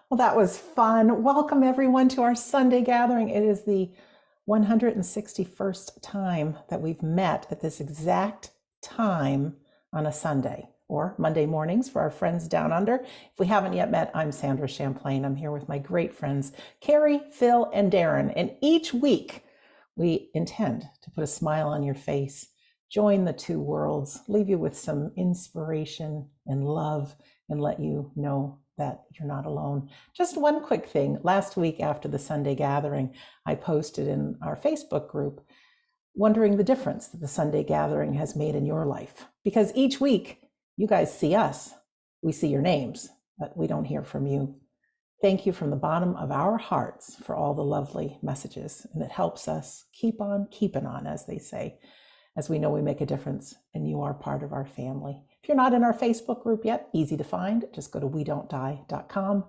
Well, that was fun. Welcome everyone to our Sunday gathering. It is the 161st time that we've met at this exact time on a Sunday or Monday mornings for our friends down under. If we haven't yet met, I'm Sandra Champlain. I'm here with my great friends, Kerry, Phil, and Darren. And each week we intend to put a smile on your face, join the two worlds, leave you with some inspiration and love, and let you know that you're not alone. Just one quick thing. Last week after the Sunday gathering, I posted in our Facebook group wondering the difference that the Sunday gathering has made in your life. Because each week you guys see us, we see your names, but we don't hear from you. Thank you from the bottom of our hearts for all the lovely messages. And it helps us keep on keeping on, as they say, as we know we make a difference and you are part of our family. If you're not in our Facebook group yet, easy to find. Just go to wedon'tdie.com.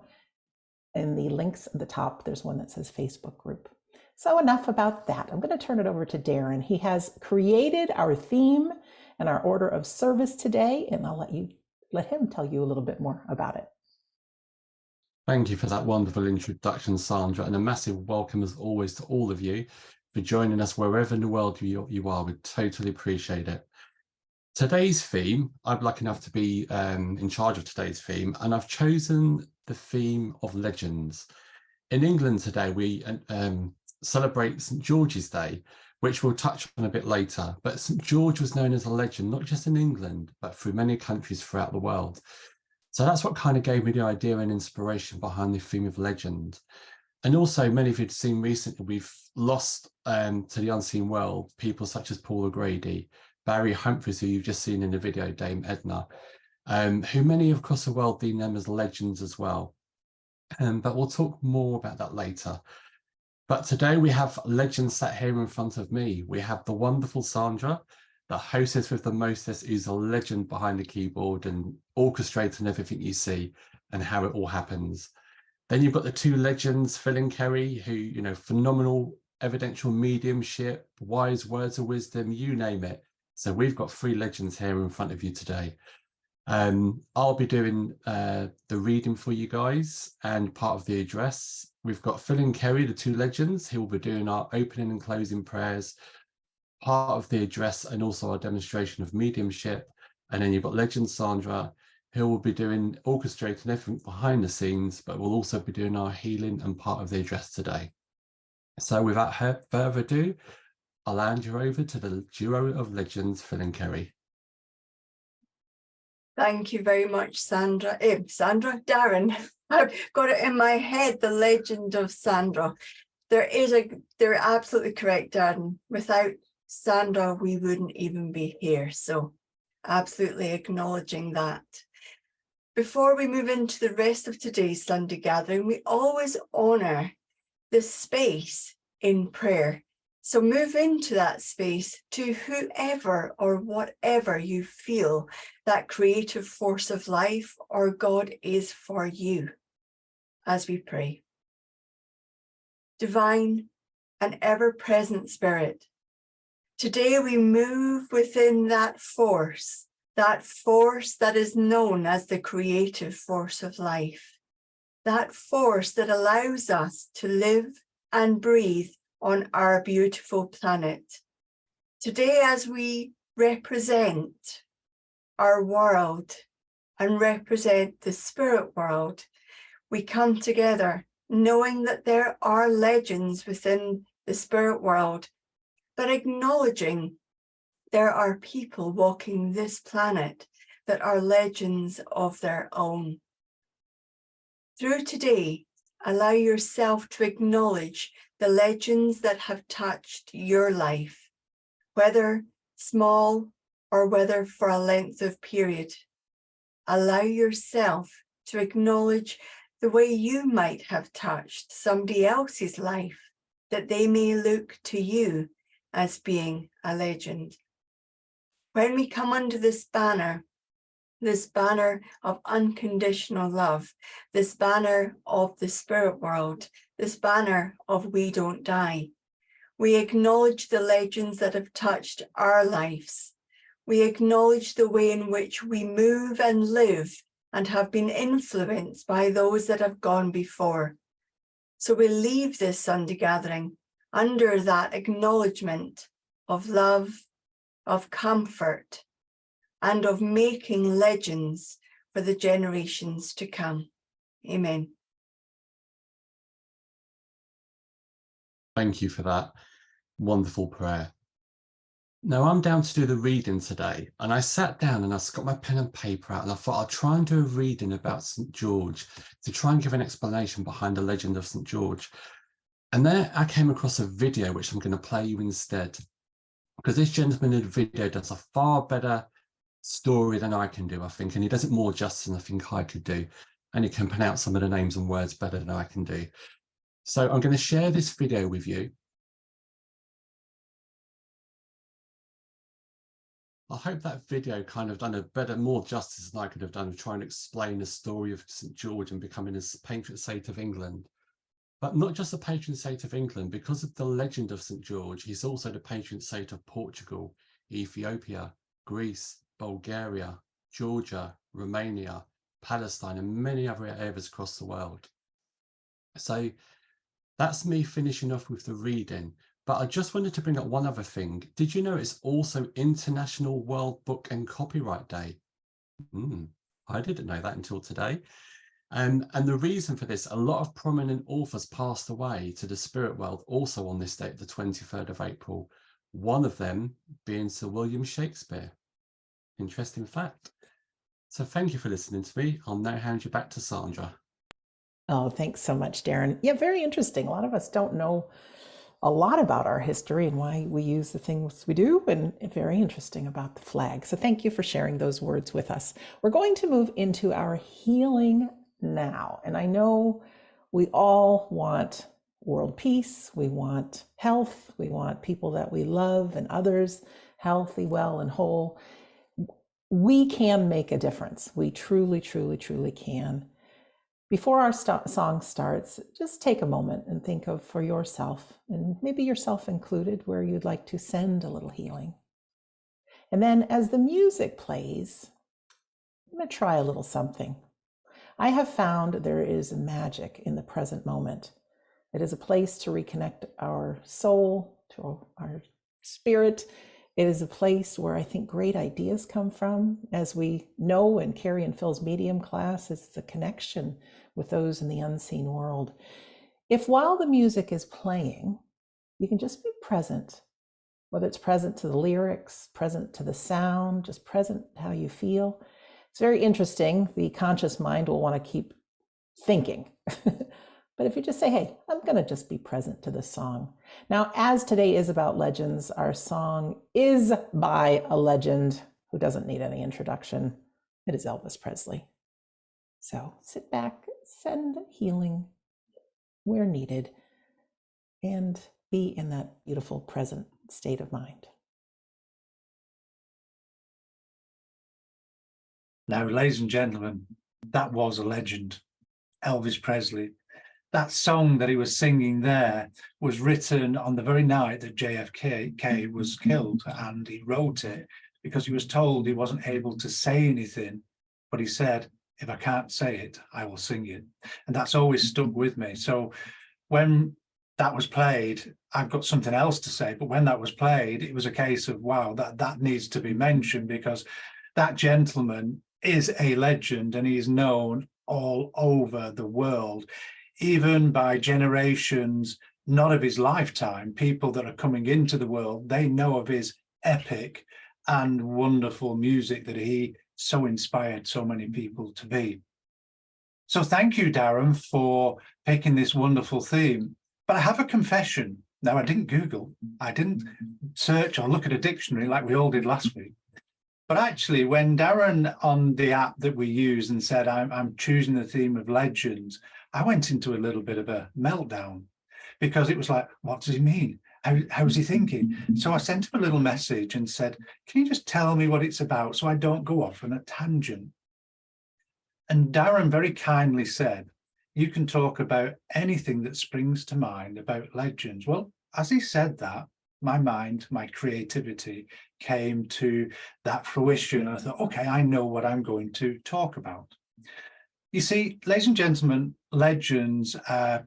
In the links at the top, there's one that says Facebook group. So enough about that. I'm going to turn it over to Darren. He has created our theme and our order of service today, and I'll let him tell you a little bit more about it. Thank you for that wonderful introduction, Sandra, and a massive welcome as always to all of you for joining us wherever in the world you are. We totally appreciate it. Today's theme, I'm lucky enough to be in charge of today's theme, and I've chosen the theme of legends. In England today, we celebrate St. George's Day, which we'll touch on a bit later. But St. George was known as a legend, not just in England, but through many countries throughout the world. So that's what kind of gave me the idea and inspiration behind the theme of legend. And also, many of you have seen recently, we've lost to the unseen world people such as Paul O'Grady, Barry Humphries, who you've just seen in the video, Dame Edna, who many across the world deem them as legends as well. But we'll talk more about that later. But today we have legends sat here in front of me. We have the wonderful Sandra, the hostess with the mostest, who's a legend behind the keyboard and orchestrating everything you see and how it all happens. Then you've got the two legends, Phil and Kerry, who, phenomenal evidential mediumship, wise words of wisdom, you name it. So we've got three legends here in front of you today. I'll be doing the reading for you guys and part of the address. We've got Phil and Kerry, the two legends, who will be doing our opening and closing prayers, part of the address, and also our demonstration of mediumship. And then you've got legend Sandra, who will be doing orchestrating everything behind the scenes, but we'll also be doing our healing and part of the address today. So without further ado, I'll hand you over to the duo of legends, Phil and Kerry. Thank you very much, Sandra. Darren. I've got it in my head, the legend of Sandra. They're absolutely correct, Darren. Without Sandra, we wouldn't even be here. So absolutely acknowledging that. Before we move into the rest of today's Sunday gathering, we always honour this space in prayer. So move into that space to whoever or whatever you feel that creative force of life or God is for you as we pray. Divine and ever-present Spirit, today we move within that force that is known as the creative force of life, that force that allows us to live and breathe on our beautiful planet. Today, as we represent our world and represent the spirit world, we come together knowing that there are legends within the spirit world, but acknowledging there are people walking this planet that are legends of their own. Through today, allow yourself to acknowledge the legends that have touched your life, whether small or whether for a length of period. Allow yourself to acknowledge the way you might have touched somebody else's life, that they may look to you as being a legend. When we come under this banner of unconditional love, this banner of the spirit world, this banner of We Don't Die, we acknowledge the legends that have touched our lives. We acknowledge the way in which we move and live and have been influenced by those that have gone before. So we leave this Sunday gathering under that acknowledgement of love, of comfort, and of making legends for the generations to come. Amen. Thank you for that wonderful prayer. Now I'm down to do the reading today, and I sat down and I got my pen and paper out, and I thought I'll try and do a reading about St. George to try and give an explanation behind the legend of St. George. And there I came across a video which I'm going to play you instead, because this gentleman in the video does a far better story than I can do, I think, and he does it more justice than I think I could do, and he can pronounce some of the names and words better than I can do. So I'm going to share this video with you. I hope that video kind of done a better, more justice than I could have done, trying to explain the story of St. George and becoming a patron saint of England. But not just the patron saint of England, because of the legend of St. George, he's also the patron saint of Portugal, Ethiopia, Greece, Bulgaria, Georgia, Romania, Palestine, and many other areas across the world. So that's me finishing off with the reading. But I just wanted to bring up one other thing. Did you know it's also International World Book and Copyright Day? I didn't know that until today. And the reason for this, a lot of prominent authors passed away to the spirit world also on this date, the 23rd of April. One of them being Sir William Shakespeare. Interesting fact. So thank you for listening to me. I'll now hand you back to Sandra. Oh, thanks so much, Darren. Yeah, very interesting. A lot of us don't know a lot about our history and why we use the things we do, and very interesting about the flag. So thank you for sharing those words with us. We're going to move into our healing now. And I know we all want world peace. We want health. We want people that we love and others healthy, well, and whole. We can make a difference. We truly, truly, truly can. Before our song starts, just take a moment and think of for yourself, and maybe yourself included, where you'd like to send a little healing. And then as the music plays, I'm going to try a little something. I have found there is magic in the present moment. It is a place to reconnect our soul to our spirit. It is a place where I think great ideas come from. As we know in Kerry and Phil's medium class, it's the connection with those in the unseen world. If while the music is playing, you can just be present, whether it's present to the lyrics, present to the sound, just present how you feel. It's very interesting. The conscious mind will want to keep thinking. But if you just say, hey, I'm going to just be present to this song. Now, as today is about legends, our song is by a legend who doesn't need any introduction. It is Elvis Presley. So sit back, send healing where needed, and be in that beautiful present state of mind. Now, ladies and gentlemen, that was a legend, Elvis Presley. That song that he was singing there was written on the very night that JFK was killed, and he wrote it because he was told he wasn't able to say anything, but he said, if I can't say it, I will sing it. And that's always stuck with me. So when that was played, I've got something else to say, but when that was played, it was a case of, wow, that needs to be mentioned, because that gentleman is a legend and he's known all over the world, even by generations, not of his lifetime. People that are coming into the world, they know of his epic and wonderful music that he so inspired so many people to be. So thank you, Darren, for picking this wonderful theme. But I have a confession. Now, I didn't Google, I didn't search or look at a dictionary like we all did last week. But actually, when Darren on the app that we use and said, I'm choosing the theme of legends, I went into a little bit of a meltdown, because it was like, what does he mean? How's he thinking? So I sent him a little message and said, can you just tell me what it's about so I don't go off on a tangent? And Darren very kindly said, you can talk about anything that springs to mind about legends. Well, as he said that, my mind, my creativity came to that fruition. I thought, okay, I know what I'm going to talk about. You see, ladies and gentlemen, legends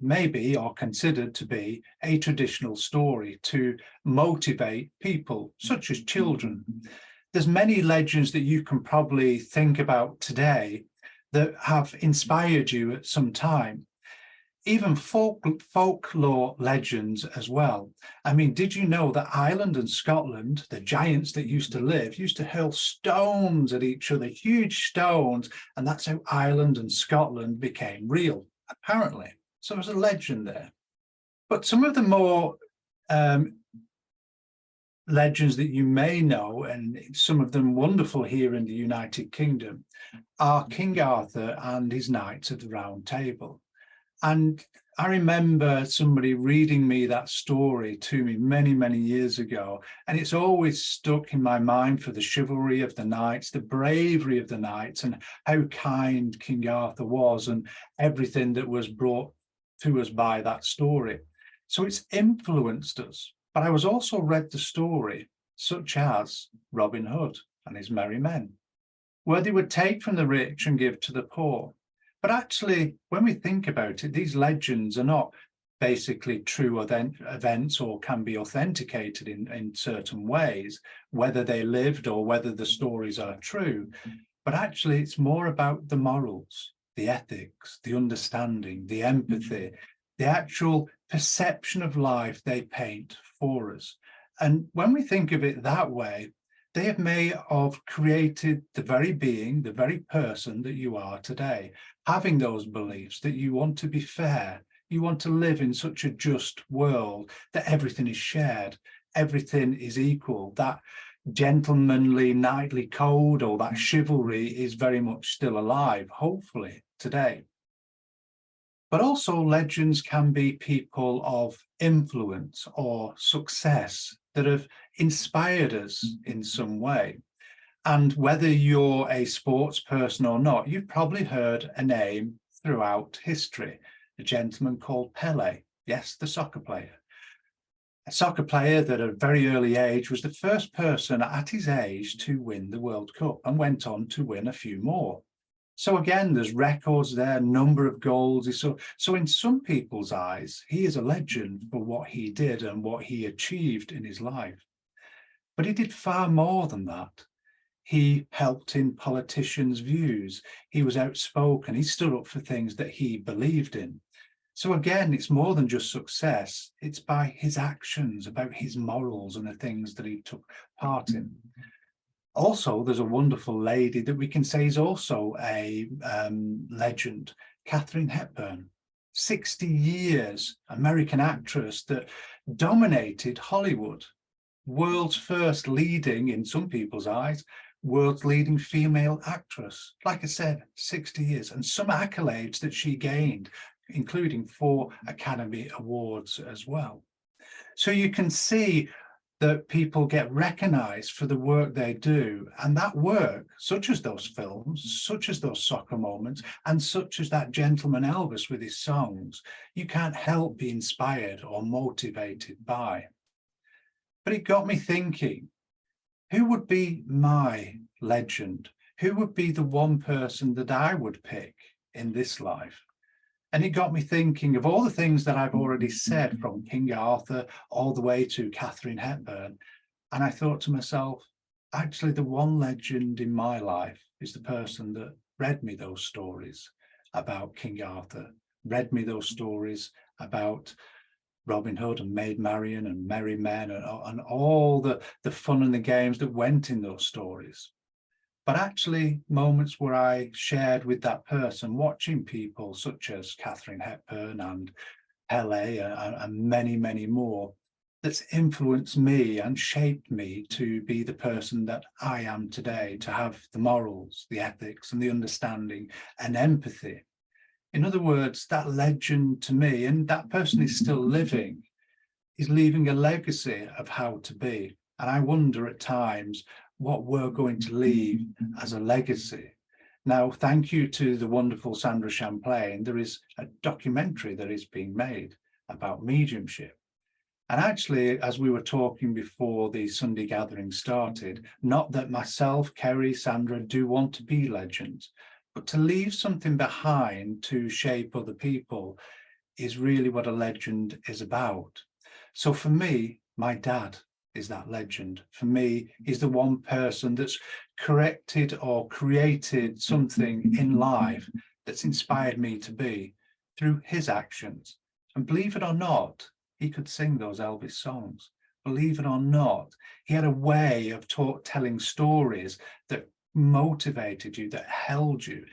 may be or considered to be a traditional story to motivate people, such as children. There's many legends that you can probably think about today that have inspired you at some time. Even folklore legends as well. I mean, did you know that Ireland and Scotland, the giants that used to live, used to hurl stones at each other, huge stones, and that's how Ireland and Scotland became real, apparently. So there's a legend there. But some of the more legends that you may know, and some of them wonderful here in the United Kingdom, are King Arthur and his Knights of the Round Table. And I remember somebody reading me that story to me many, many years ago, and it's always stuck in my mind for the chivalry of the knights, the bravery of the knights, and how kind King Arthur was, and everything that was brought to us by that story. So it's influenced us. But I was also read the story, such as Robin Hood and his merry men, where they would take from the rich and give to the poor. But actually, when we think about it, these legends are not basically true events or can be authenticated in certain ways, whether they lived or whether the stories are true. But actually, it's more about the morals, the ethics, the understanding, the empathy, the actual perception of life they paint for us. And when we think of it that way, they may have created the very being, the very person that you are today, having those beliefs that you want to be fair, you want to live in such a just world, that everything is shared, everything is equal, that gentlemanly knightly code or that chivalry is very much still alive, hopefully, today. But also legends can be people of influence or success that have inspired us in some way. And whether you're a sports person or not, you've probably heard a name throughout history, a gentleman called Pele. Yes, the soccer player. A soccer player that at a very early age was the first person at his age to win the World Cup and went on to win a few more. So again, there's records there, number of goals. So in some people's eyes, he is a legend for what he did and what he achieved in his life. But he did far more than that. He helped in politicians' views. He was outspoken. He stood up for things that he believed in. So again, it's more than just success. It's by his actions, about his morals and the things that he took part in. Also, there's a wonderful lady that we can say is also a legend, Katharine Hepburn, 60 years, American actress that dominated Hollywood, world's first leading, in some people's eyes, world's leading female actress. Like I said, 60 years, and some accolades that she gained, including 4 Academy Awards as well. So you can see that people get recognized for the work they do, and that work, such as those films, such as those soccer moments, and such as that gentleman Elvis with his songs, you can't help be inspired or motivated by. But it got me thinking, who would be my legend? Who would be the one person that I would pick in this life? And it got me thinking of all the things that I've already said, from King Arthur all the way to Katharine Hepburn. And I thought to myself, actually, the one legend in my life is the person that read me those stories about King Arthur, read me those stories about Robin Hood and Maid Marian and Merry Men and all the fun and the games that went in those stories. But actually, moments where I shared with that person, watching people such as Katharine Hepburn and Pele and many, many more, that's influenced me and shaped me to be the person that I am today, to have the morals, the ethics, and the understanding and empathy. In other words, that legend to me, and that person is still living, is leaving a legacy of how to be. And I wonder at times what we're going to leave as a legacy. Now, thank you to the wonderful Sandra Champlain, there is a documentary that is being made about mediumship. And actually, as we were talking before the Sunday gathering started, not that myself, Kerry, Sandra do want to be legends, But to leave something behind to shape other people is really what a legend is about. So for me, my dad is that legend. For me, he's the one person that's corrected or created something in life that's inspired me to be through his actions. And believe it or not, he could sing those Elvis songs. Believe it or not, he had a way of telling stories that motivated you, that held you.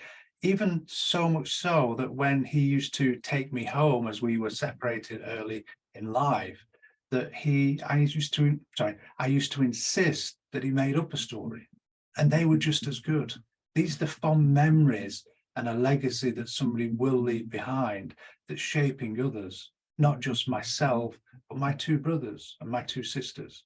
Even so much so that when he used to take me home as we were separated early in life, that I used to insist that he made up a story, and they were just as good. These are the fond memories and a legacy that somebody will leave behind that's shaping others, not just myself, but my two brothers and my two sisters.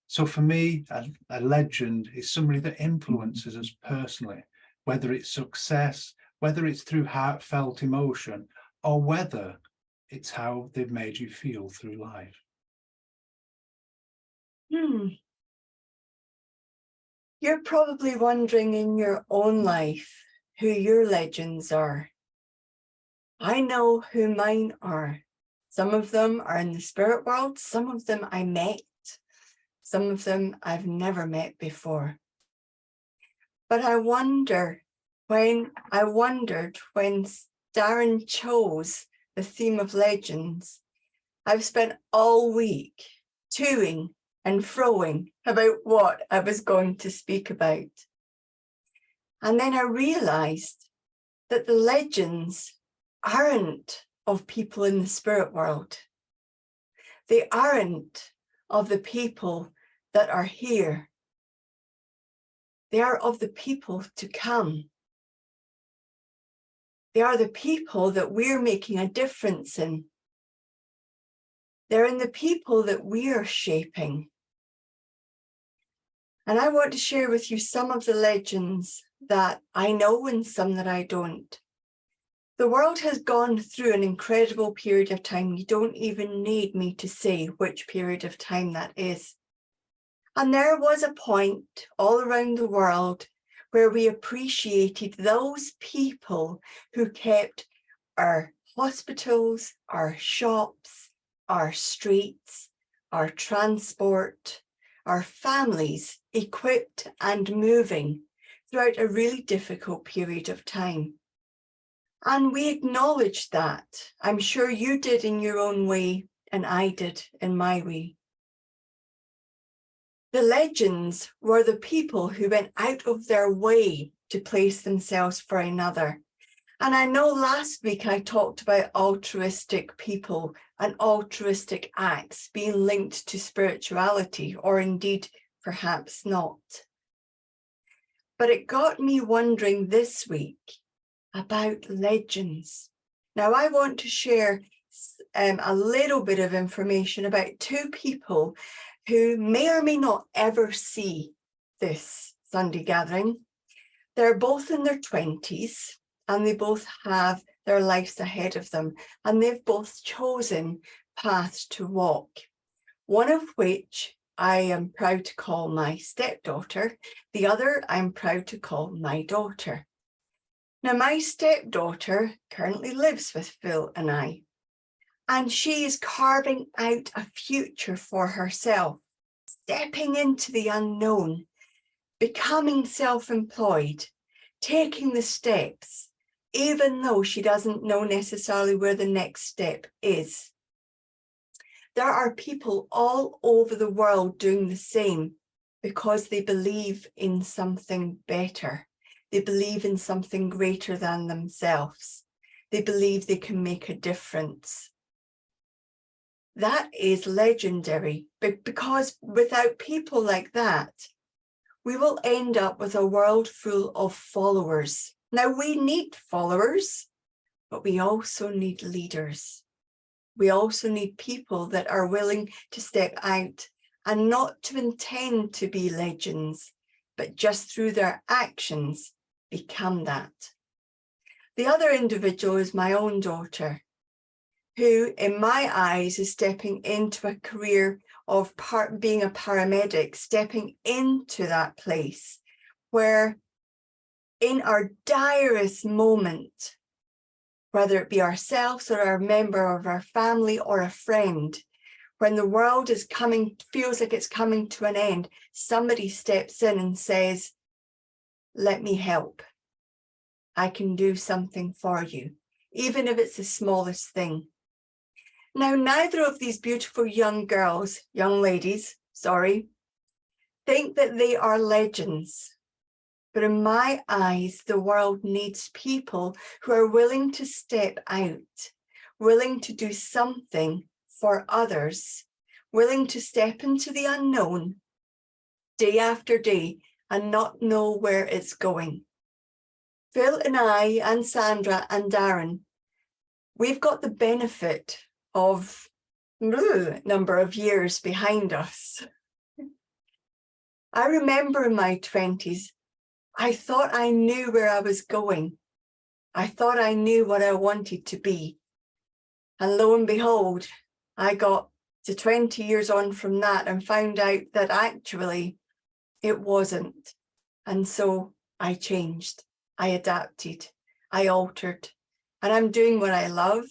So for me, a legend is somebody that influences us personally, whether it's success, whether it's through heartfelt emotion, or whether it's how they've made you feel through life. You're probably wondering in your own life who your legends are. I know who mine are. Some of them are in the spirit world, some of them I met, some of them I've never met before. But I wondered when Darren chose the theme of legends, I've spent all week toing and froing about what I was going to speak about. And then I realized that the legends aren't of people in the spirit world. They aren't of the people that are here. They are of the people to come. They are the people that we're making a difference in. They're in the people that we are shaping. And I want to share with you some of the legends that I know and some that I don't. The world has gone through an incredible period of time. You don't even need me to say which period of time that is. And there was a point all around the world where we appreciated those people who kept our hospitals, our shops, our streets, our transport, our families equipped and moving throughout a really difficult period of time. And we acknowledged that. I'm sure you did in your own way, and I did in my way. The legends were the people who went out of their way to place themselves for another. And I know last week I talked about altruistic people and altruistic acts being linked to spirituality, or indeed perhaps not. But it got me wondering this week about legends. Now I want to share a little bit of information about two people who may or may not ever see this Sunday gathering. They're both in their 20s and they both have their lives ahead of them, and they've both chosen paths to walk. One of which I am proud to call my stepdaughter, the other I'm proud to call my daughter. Now, my stepdaughter currently lives with Phil and I, and she is carving out a future for herself, stepping into the unknown, becoming self-employed, taking the steps, even though she doesn't know necessarily where the next step is. There are people all over the world doing the same because they believe in something better. They believe in something greater than themselves. They believe they can make a difference. That is legendary, because without people like that, we will end up with a world full of followers. Now, we need followers, but we also need leaders. We also need people that are willing to step out and not to intend to be legends, but just through their actions become that. The other individual is my own daughter, who in my eyes is stepping into a career of being a paramedic, stepping into that place where in our direst moment, whether it be ourselves or a member of our family or a friend, when the world is coming, feels like it's coming to an end, somebody steps in and says, let me help. I can do something for you, even if it's the smallest thing. Now, neither of these beautiful young ladies, think that they are legends. But in my eyes, the world needs people who are willing to step out, willing to do something for others, willing to step into the unknown day after day and not know where it's going. Phil and I and Sandra and Darren, we've got the benefit of a number of years behind us. I remember in my 20s, I thought I knew where I was going. I thought I knew what I wanted to be. And lo and behold, I got to 20 years on from that and found out that actually it wasn't. And so I changed, I adapted, I altered, and I'm doing what I love.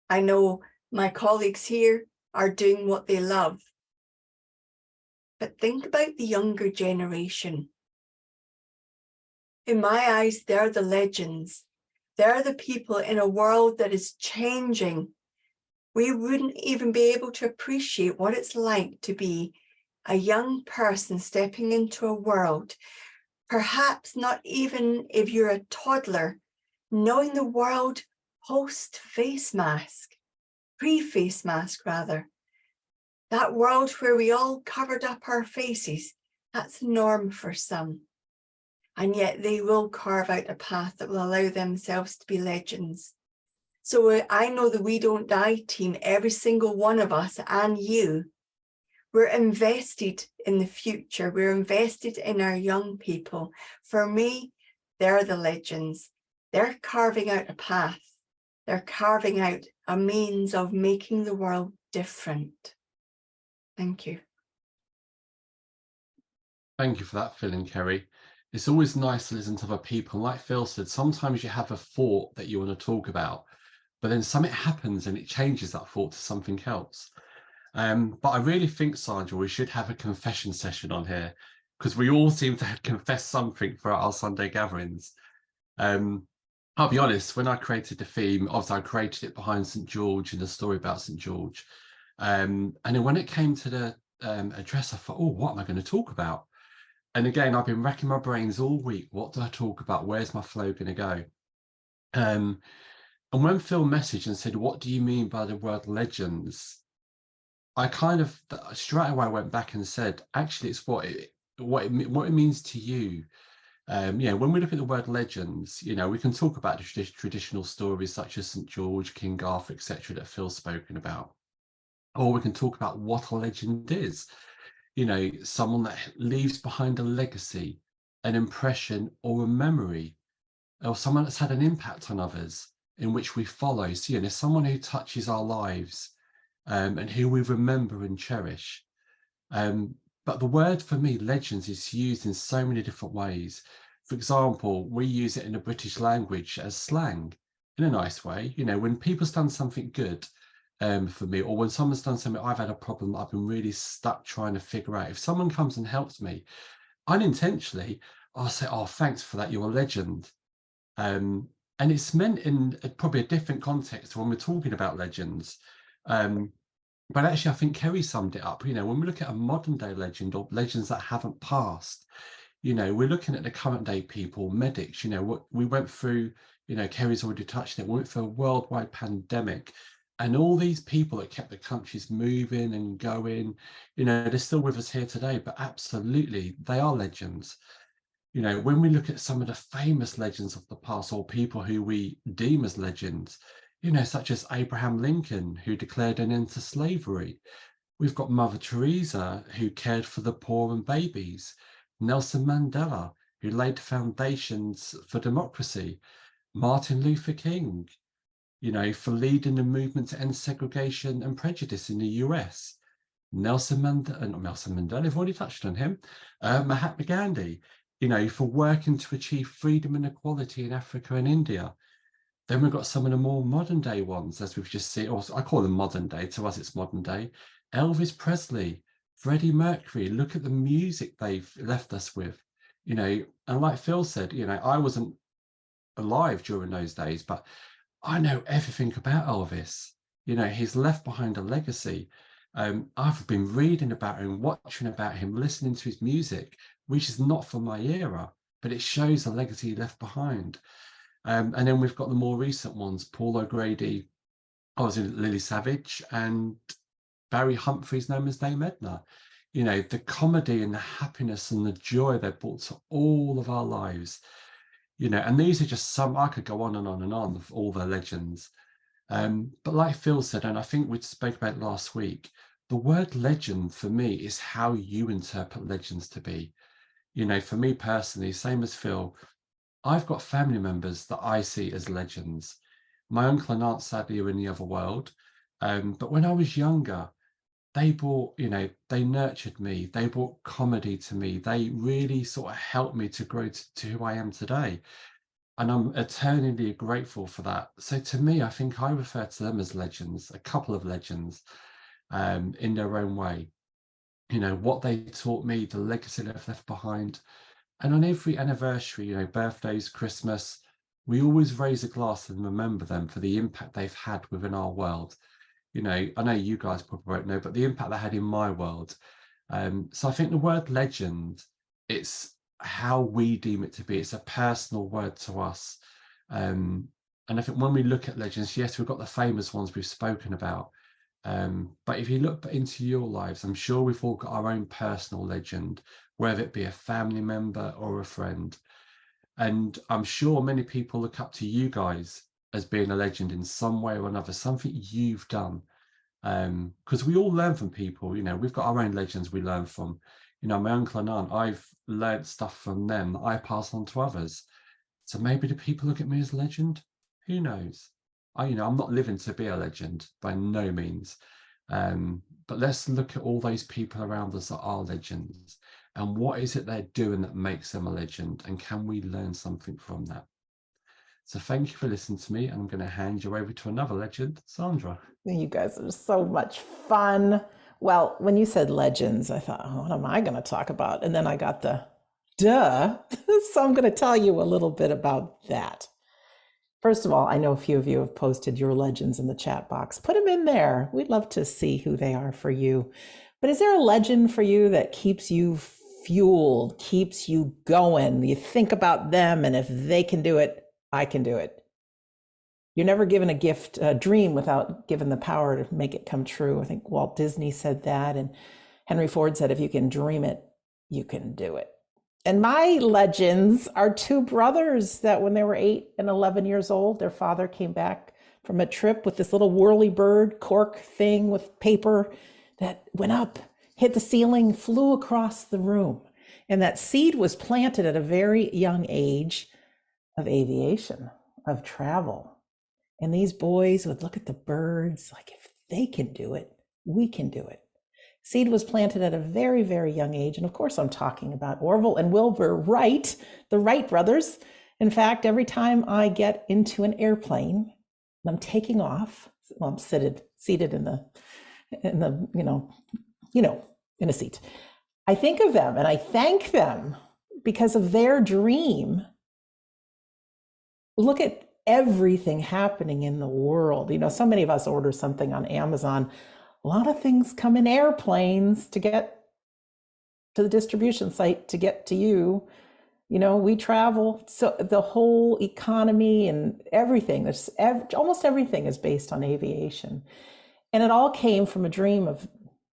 I know my colleagues here are doing what they love. But think about the younger generation. In my eyes, they're the legends. They're the people in a world that is changing. We wouldn't even be able to appreciate what it's like to be a young person stepping into a world, perhaps not even if you're a toddler, knowing the world post face mask, pre-face mask rather. That world where we all covered up our faces, that's norm for some. And yet they will carve out a path that will allow themselves to be legends. So I know the We Don't Die team, every single one of us and you, we're invested in the future. We're invested in our young people. For me, they're the legends. They're carving out a path. They're carving out a means of making the world different. Thank you. Thank you for that, Phil and Kerry. It's always nice to listen to other people. Like Phil said, sometimes you have a thought that you want to talk about, but then something happens and it changes that thought to something else. But I really think, Sandra, we should have a confession session on here, because we all seem to confess something for our Sunday gatherings. I'll be honest, when I created the theme, obviously I created it behind St. George and the story about St. George. And then when it came to the address, I thought, oh, what am I going to talk about? And again, I've been racking my brains all week. What do I talk about? Where's my flow going to go? And when Phil messaged and said, what do you mean by the word legends? I kind of straight away went back and said, actually, it's what it means to you. When we look at the word legends, we can talk about the traditional stories such as St. George, King Arthur, etc., that Phil's spoken about. Or we can talk about what a legend is. Someone that leaves behind a legacy, an impression, or a memory, or someone that's had an impact on others in which we follow. So, someone who touches our lives and who we remember and cherish. But the word for me, legends, is used in so many different ways. For example, we use it in the British language as slang in a nice way. When people's done something good, for me, or when someone's done something, I've had a problem that I've been really stuck trying to figure out. If someone comes and helps me, unintentionally, I'll say, oh, thanks for that, you're a legend. And it's meant in probably a different context when we're talking about legends. But actually, I think Kerry summed it up. When we look at a modern day legend or legends that haven't passed, we're looking at the current day people, medics, what we went through, Kerry's already touched it, we went through a worldwide pandemic. And all these people that kept the countries moving and going, they're still with us here today, but absolutely, they are legends. When we look at some of the famous legends of the past, or people who we deem as legends, such as Abraham Lincoln, who declared an end to slavery. We've got Mother Teresa, who cared for the poor and babies. Nelson Mandela, who laid the foundations for democracy. Martin Luther King, for leading the movement to end segregation and prejudice in the US. Nelson Mandela, I've already touched on him. Mahatma Gandhi. for working to achieve freedom and equality in Africa and India. Then we've got some of the more modern day ones, as we've just seen, or I call them modern day, to us it's modern day. Elvis Presley, Freddie Mercury, look at the music they've left us with, and like Phil said, I wasn't alive during those days, but I know everything about Elvis. He's left behind a legacy. I've been reading about him, watching about him, listening to his music, which is not from my era, but it shows the legacy he left behind. And then we've got the more recent ones, Paul O'Grady, Lily Savage, and Barry Humphries, known as Dame Edna. The comedy and the happiness and the joy they brought to all of our lives. And these are just some, I could go on and on and on of all their legends. But like Phil said, and I think we spoke about it last week, the word legend for me is how you interpret legends to be. For me personally, same as Phil, I've got family members that I see as legends. My uncle and aunt sadly are in the other world. But when I was younger, they brought, they nurtured me. They brought comedy to me. They really sort of helped me to grow to who I am today. And I'm eternally grateful for that. So to me, I think I refer to them as legends, a couple of legends, in their own way. What they taught me, the legacy they've left behind. And on every anniversary, birthdays, Christmas, we always raise a glass and remember them for the impact they've had within our world. I know you guys probably won't know, but the impact they had in my world. So I think the word legend, it's how we deem it to be. It's a personal word to us. And I think when we look at legends, yes, we've got the famous ones we've spoken about. But if you look into your lives, I'm sure we've all got our own personal legend, whether it be a family member or a friend. And I'm sure many people look up to you guys as being a legend in some way or another, something you've done. Because we all learn from people, we've got our own legends we learn from. My uncle and aunt, I've learned stuff from them that I pass on to others. So maybe do people look at me as a legend? Who knows? I'm not living to be a legend by no means. But let's look at all those people around us that are legends. And what is it they're doing that makes them a legend? And can we learn something from that? So thank you for listening to me. And I'm going to hand you over to another legend, Sandra. You guys are so much fun. Well, when you said legends, I thought, what am I going to talk about? And then I got the duh. So I'm going to tell you a little bit about that. First of all, I know a few of you have posted your legends in the chat box. Put them in there. We'd love to see who they are for you. But is there a legend for you that keeps you fueled, keeps you going? You think about them, and if they can do it, I can do it. You're never given a dream without given the power to make it come true. I think Walt Disney said that, and Henry Ford said, if you can dream it, you can do it. And my legends are two brothers that when they were 8 and 11 years old, their father came back from a trip with this little whirly bird cork thing with paper that went up, hit the ceiling, flew across the room. And that seed was planted at a very young age of aviation, of travel. And these boys would look at the birds like, if they can do it, we can do it. Seed was planted at a very, very young age. And of course, I'm talking about Orville and Wilbur Wright, the Wright brothers. In fact, every time I get into an airplane, and I'm taking off, well, I'm seated in the in a seat. I think of them and I thank them because of their dream. Look at everything happening in the world. So many of us order something on Amazon. A lot of things come in airplanes to get to the distribution site to get to you. We travel. So the whole economy and everything, almost everything is based on aviation. And it all came from a dream of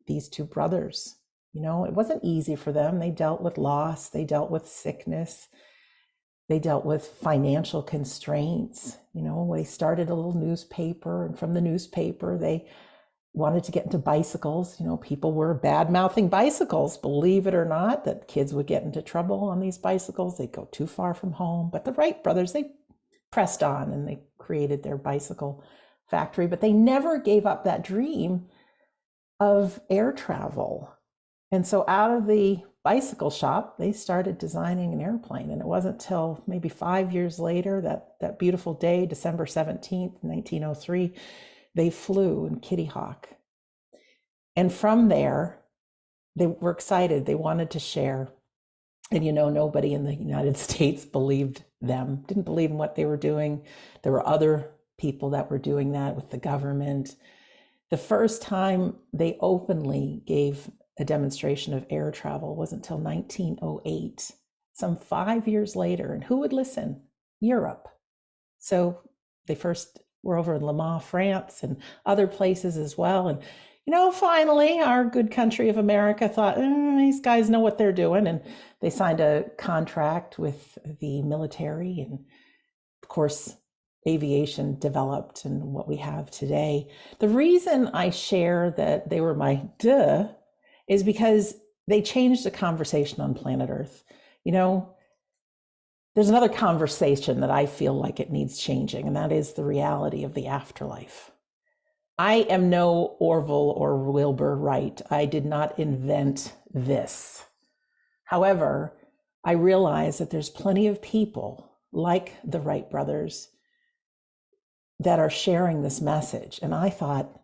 these two brothers. It wasn't easy for them. They dealt with loss. They dealt with sickness. They dealt with financial constraints. They started a little newspaper, and from the newspaper, they wanted to get into bicycles. People were bad-mouthing bicycles, believe it or not, that kids would get into trouble on these bicycles. They'd go too far from home. But the Wright brothers, they pressed on and they created their bicycle factory, but they never gave up that dream of air travel. And so out of the bicycle shop, they started designing an airplane. And it wasn't till maybe 5 years later, that beautiful day, December 17th, 1903, they flew in Kitty Hawk. And from there, they were excited. They wanted to share. And nobody in the United States believed them, didn't believe in what they were doing. There were other people that were doing that with the government. The first time they openly gave a demonstration of air travel wasn't until 1908, some 5 years later. And who would listen? Europe. So they first were over in Le Mans, France, and other places as well. And finally, our good country of America thought, these guys know what they're doing. And they signed a contract with the military. And of course, aviation developed and what we have today. The reason I share that they were my duh is because they changed the conversation on planet Earth. There's another conversation that I feel like it needs changing, and that is the reality of the afterlife. I am no Orville or Wilbur Wright. I did not invent this. However, I realize that there's plenty of people like the Wright brothers that are sharing this message. And I thought,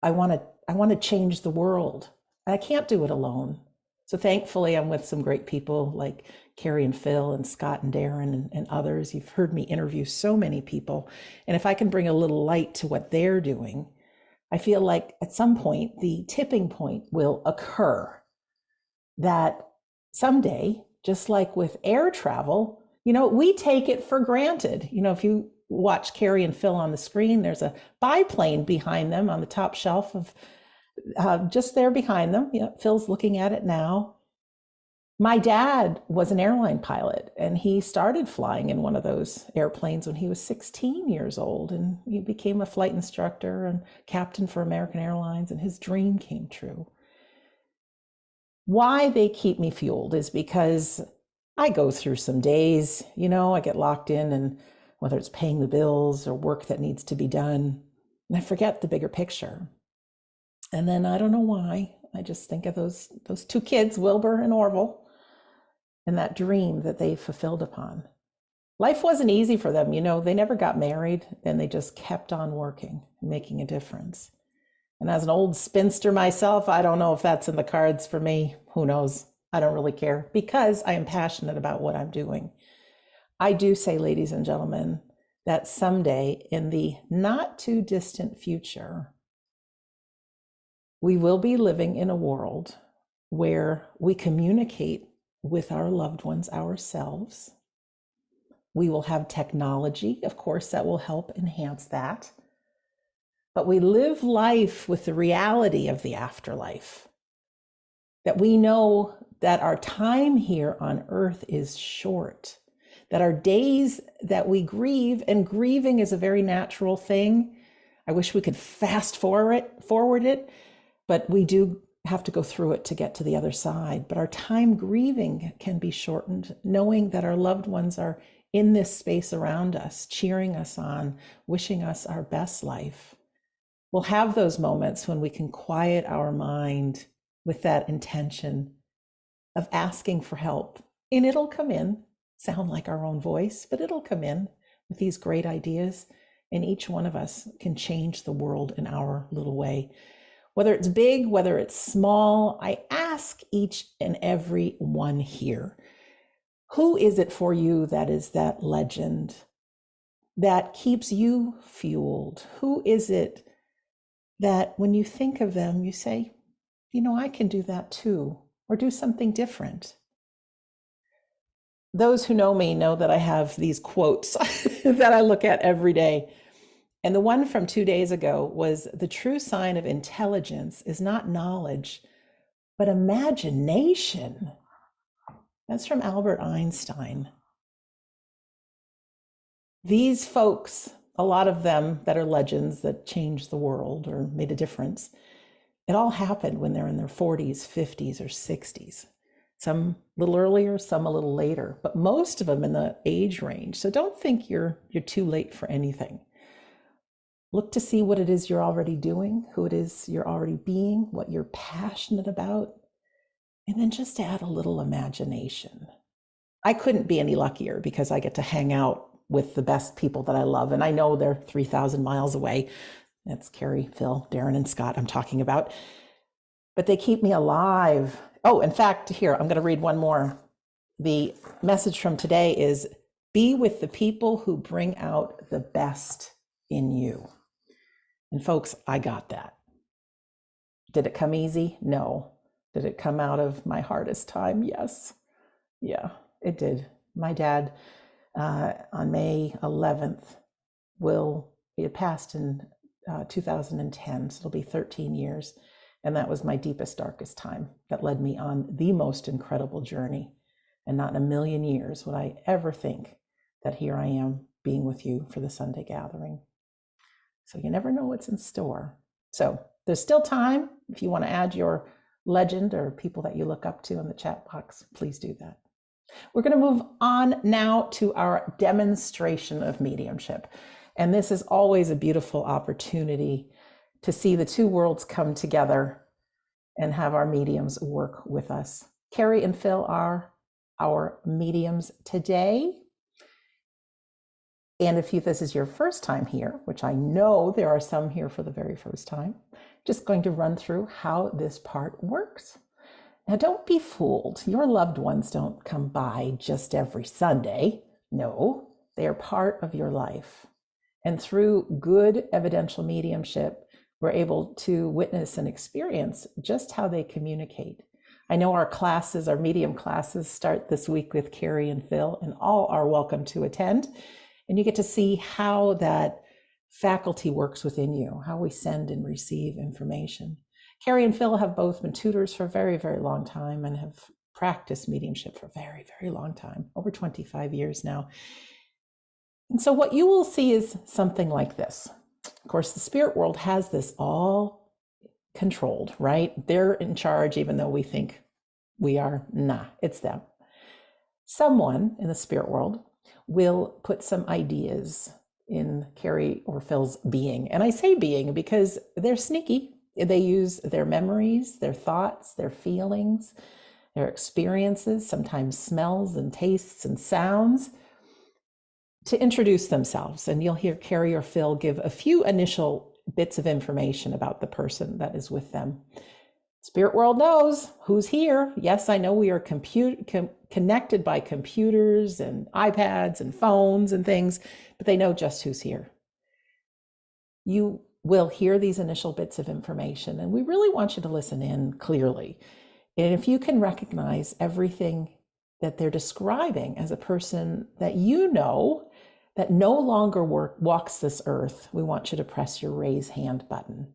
I want to change the world. I can't do it alone. So thankfully, I'm with some great people like Kerry and Phil and Scott and Darren and others. You've heard me interview so many people. And if I can bring a little light to what they're doing, I feel like at some point, the tipping point will occur that someday, just like with air travel, we take it for granted. If you watch Kerry and Phil on the screen, there's a biplane behind them on the top shelf of just there behind them. Phil's looking at it now. My dad was an airline pilot, and he started flying in one of those airplanes when he was 16 years old, and he became a flight instructor and captain for American Airlines, and his dream came true. Why they keep me fueled is because I go through some days, I get locked in, and whether it's paying the bills or work that needs to be done, and I forget the bigger picture. And then I don't know why, I just think of those two kids, Wilbur and Orville, and that dream that they fulfilled upon. Life wasn't easy for them. They never got married, and they just kept on working and making a difference. And as an old spinster myself, I don't know if that's in the cards for me. Who knows? I don't really care, because I am passionate about what I'm doing. I do say, ladies and gentlemen, that someday in the not too distant future, we will be living in a world where we communicate with our loved ones ourselves. We will have technology, of course, that will help enhance that. But we live life with the reality of the afterlife, that we know that our time here on earth is short, that our days that we grieve, and grieving is a very natural thing. I wish we could fast forward it, but we do have to go through it to get to the other side. But our time grieving can be shortened, knowing that our loved ones are in this space around us, cheering us on, wishing us our best life. We'll have those moments when we can quiet our mind with that intention of asking for help. And it'll come in, sound like our own voice, but it'll come in with these great ideas. And each one of us can change the world in our little way. Whether it's big, whether it's small, I ask each and every one here, who is it for you that is that legend that keeps you fueled? Who is it that when you think of them, you say, I can do that too, or do something different? Those who know me know that I have these quotes that I look at every day. And the one from 2 days ago was, the true sign of intelligence is not knowledge, but imagination. That's from Albert Einstein. These folks, a lot of them that are legends that changed the world or made a difference, it all happened when they're in their 40s, 50s, or 60s. Some a little earlier, some a little later, but most of them in the age range. So don't think you're too late for anything. Look to see what it is you're already doing, who it is you're already being, what you're passionate about. And then just add a little imagination. I couldn't be any luckier because I get to hang out with the best people that I love. And I know they're 3,000 miles away. That's Kerry, Phil, Darren, and Scott I'm talking about. But they keep me alive. Oh, in fact, here, I'm going to read one more. The message from today is, be with the people who bring out the best in you. And folks, I got that. Did it come easy? No. Did it come out of my hardest time? Yes. Yeah, it did. My dad, on May 11th, he had passed in 2010, so it'll be 13 years. And that was my deepest, darkest time that led me on the most incredible journey. And not in a million years would I ever think that here I am being with you for the Sunday gathering. So you never know what's in store. So there's still time. If you want to add your legend or people that you look up to in the chat box, please do that. We're going to move on now to our demonstration of mediumship. And this is always a beautiful opportunity to see the two worlds come together and have our mediums work with us. Kerry and Phil are our mediums today. And if this is your first time here, which I know there are some here for the very first time, just going to run through how this part works. Now, don't be fooled. Your loved ones don't come by just every Sunday. No, they are part of your life. And through good evidential mediumship, we're able to witness and experience just how they communicate. I know our classes, our medium classes, start this week with Kerry and Phil, and all are welcome to attend. And you get to see how that faculty works within you, how we send and receive information. Kerry and Phil have both been tutors for a very, very long time and have practiced mediumship for a very, very long time, over 25 years now. And so what you will see is something like this. Of course, the spirit world has this all controlled, right? They're in charge, even though we think we are. Nah, it's them. Someone in the spirit world will put some ideas in Kerry or Phil's being. And I say being because they're sneaky. They use their memories, their thoughts, their feelings, their experiences, sometimes smells and tastes and sounds, to introduce themselves. And you'll hear Kerry or Phil give a few initial bits of information about the person that is with them. Spirit world knows who's here. Yes, I know we are connected by computers and iPads and phones and things, but they know just who's here. You will hear these initial bits of information, and we really want you to listen in clearly. And if you can recognize everything that they're describing as a person that you know that no longer walks this earth, we want you to press your raise hand button.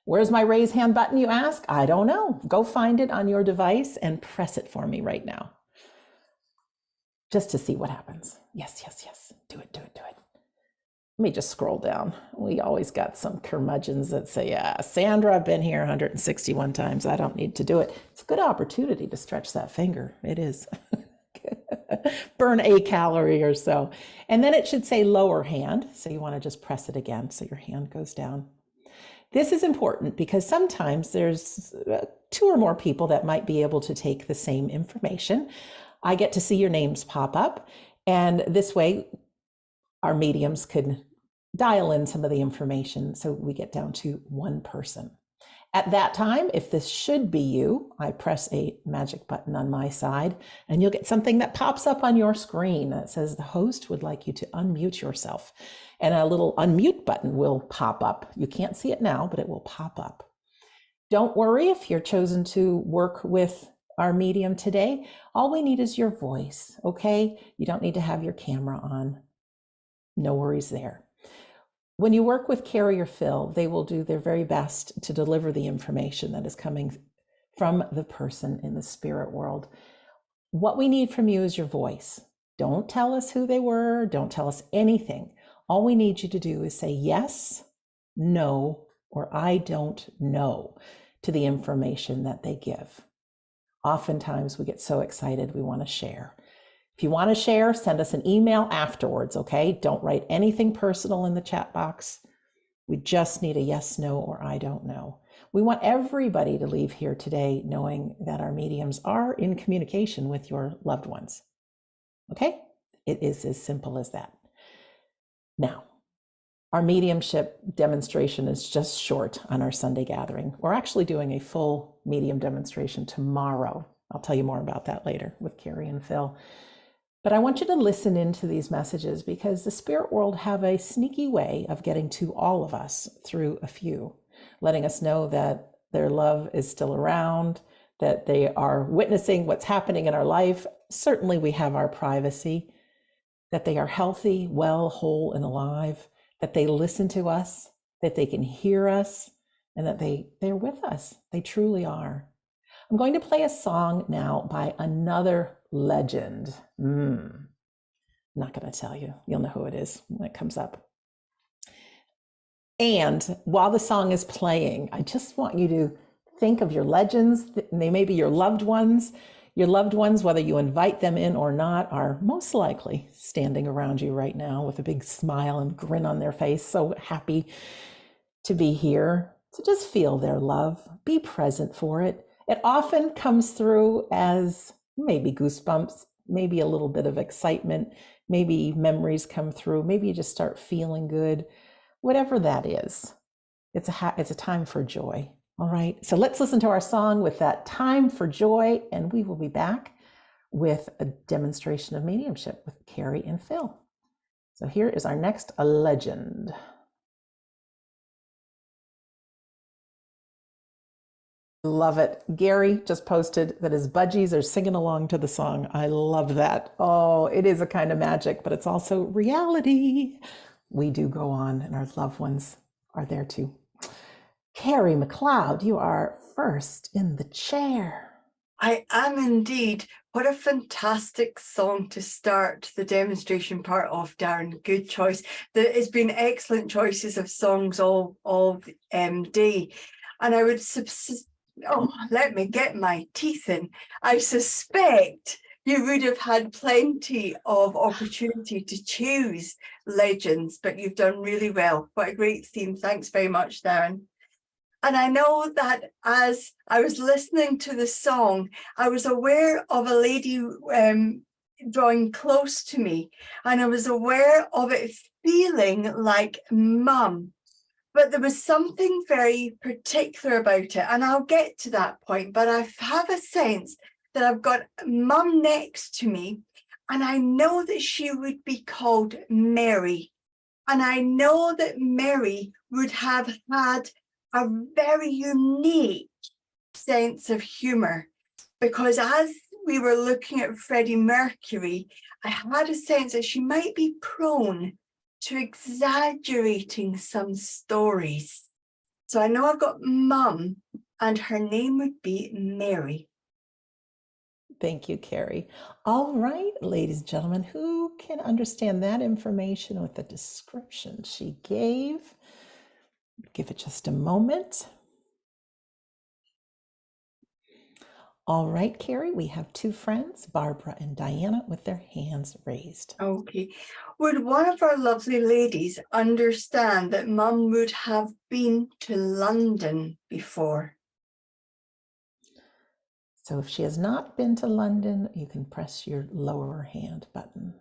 Where's my raise hand button, you ask? I don't know. Go find it on your device and press it for me right now, just to see what happens. Yes, yes, yes. Do it, do it, do it. Let me just scroll down. We always got some curmudgeons that say, yeah, Sandra, I've been here 161 times. I don't need to do it. It's a good opportunity to stretch that finger. It is. Burn a calorie or so. And then it should say lower hand. So you want to just press it again so your hand goes down. This is important because sometimes there's two or more people that might be able to take the same information. I get to see your names pop up, and this way our mediums could dial in some of the information so we get down to one person. At that time, if this should be you, I press a magic button on my side and you'll get something that pops up on your screen that says the host would like you to unmute yourself. And a little unmute button will pop up. You can't see it now, but it will pop up. Don't worry if you're chosen to work with our medium today. All we need is your voice, okay? You don't need to have your camera on. No worries there. When you work with Kerry or Phil, they will do their very best to deliver the information that is coming from the person in the spirit world. What we need from you is your voice. Don't tell us who they were. Don't tell us anything. All we need you to do is say yes, no, or I don't know to the information that they give. Oftentimes we get so excited we want to share. If you want to share, send us an email afterwards, okay? Don't write anything personal in the chat box. We just need a yes, no, or I don't know. We want everybody to leave here today knowing that our mediums are in communication with your loved ones. Okay? It is as simple as that. Now, our mediumship demonstration is just short on our Sunday gathering. We're actually doing a full medium demonstration tomorrow. I'll tell you more about that later with Kerry and Phil. But I want you to listen into these messages because the spirit world have a sneaky way of getting to all of us through a few, letting us know that their love is still around, that they are witnessing what's happening in our life. Certainly we have our privacy, that they are healthy, well, whole, and alive, that they listen to us, that they can hear us, and that they're with us. They truly are. I'm going to play a song now by another legend. I'm not going to tell you. You'll know who it is when it comes up. And while the song is playing, I just want you to think of your legends. They may be your loved ones. Your loved ones, whether you invite them in or not, are most likely standing around you right now with a big smile and grin on their face, so happy to be here. So just feel their love. Be present for it. It often comes through as maybe goosebumps, maybe a little bit of excitement, maybe memories come through, maybe you just start feeling good. Whatever that is, it's a time for joy. All right, so let's listen to our song with that time for joy, and we will be back with a demonstration of mediumship with Kerry and Phil. So here is our next legend. Love it. Gary just posted that his budgies are singing along to the song. I love that. Oh, it is a kind of magic, but it's also reality. We do go on, and our loved ones are there too. Kerry McLeod, you are first in the chair. I am indeed. What a fantastic song to start the demonstration part of, Darren. Good choice. There has been excellent choices of songs all day. And I would let me get my teeth in. I suspect you would have had plenty of opportunity to choose legends, but you've done really well. What a great theme. Thanks very much, Darren. And I know that as I was listening to the song, I was aware of a lady drawing close to me, and I was aware of it feeling like mum. But there was something very particular about it, and I'll get to that point. But I have a sense that I've got mum next to me, and I know that she would be called Mary. And I know that Mary would have had a very unique sense of humor, because as we were looking at Freddie Mercury, I had a sense that she might be prone to exaggerating some stories. So I know I've got mum, and her name would be Mary. Thank you, Kerry. All right, ladies and gentlemen, who can understand that information with the description she gave? Give it just a moment. All right, Kerry, we have two friends, Barbara and Diana, with their hands raised. Okay. Would one of our lovely ladies understand that mum would have been to London before? So if she has not been to London, you can press your lower hand button.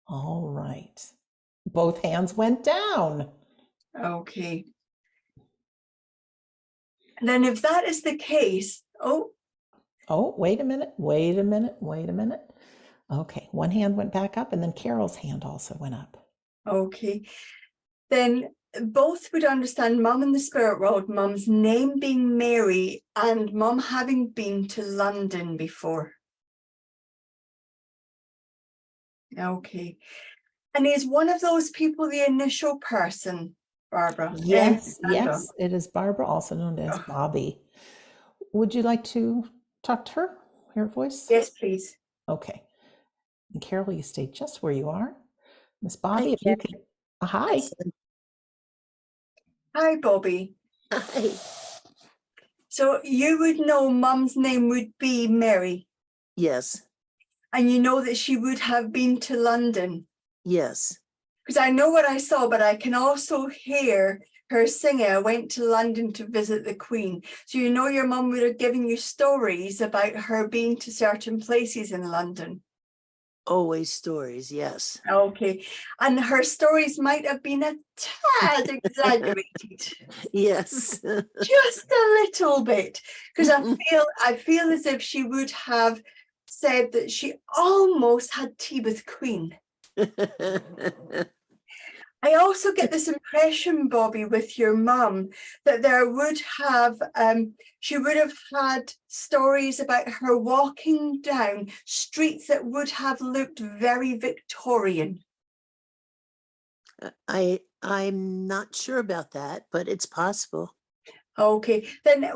All right. Both hands went down. Okay. And then if that is the case, oh, wait a minute. Okay, one hand went back up, and then Carol's hand also went up. Okay. Then both would understand mum in the spirit world, mum's name being Mary, and mum having been to London before. Okay. And is one of those people the initial person, Barbara? Yes, yes, it is Barbara, also known as Bobby. Would you like to talk to her, hear her voice? Yes, please. Okay. And Carol, you stay just where you are. Miss Bobby, if you can. Hi. Hi, Bobby. Hi. So you would know mum's name would be Mary? Yes. And you know that she would have been to London? Yes. Because I know what I saw, but I can also hear her singing, I went to London to visit the Queen. So you know your mum would have given you stories about her being to certain places in London. Always stories, yes. Okay. And her stories might have been a tad exaggerated. Yes. Just a little bit. Because I feel as if she would have said that she almost had tea with Queen. I also get this impression, Bobby, with your mum, that there would have, she would have had stories about her walking down streets that would have looked very Victorian. I'm not sure about that, but it's possible. Okay, then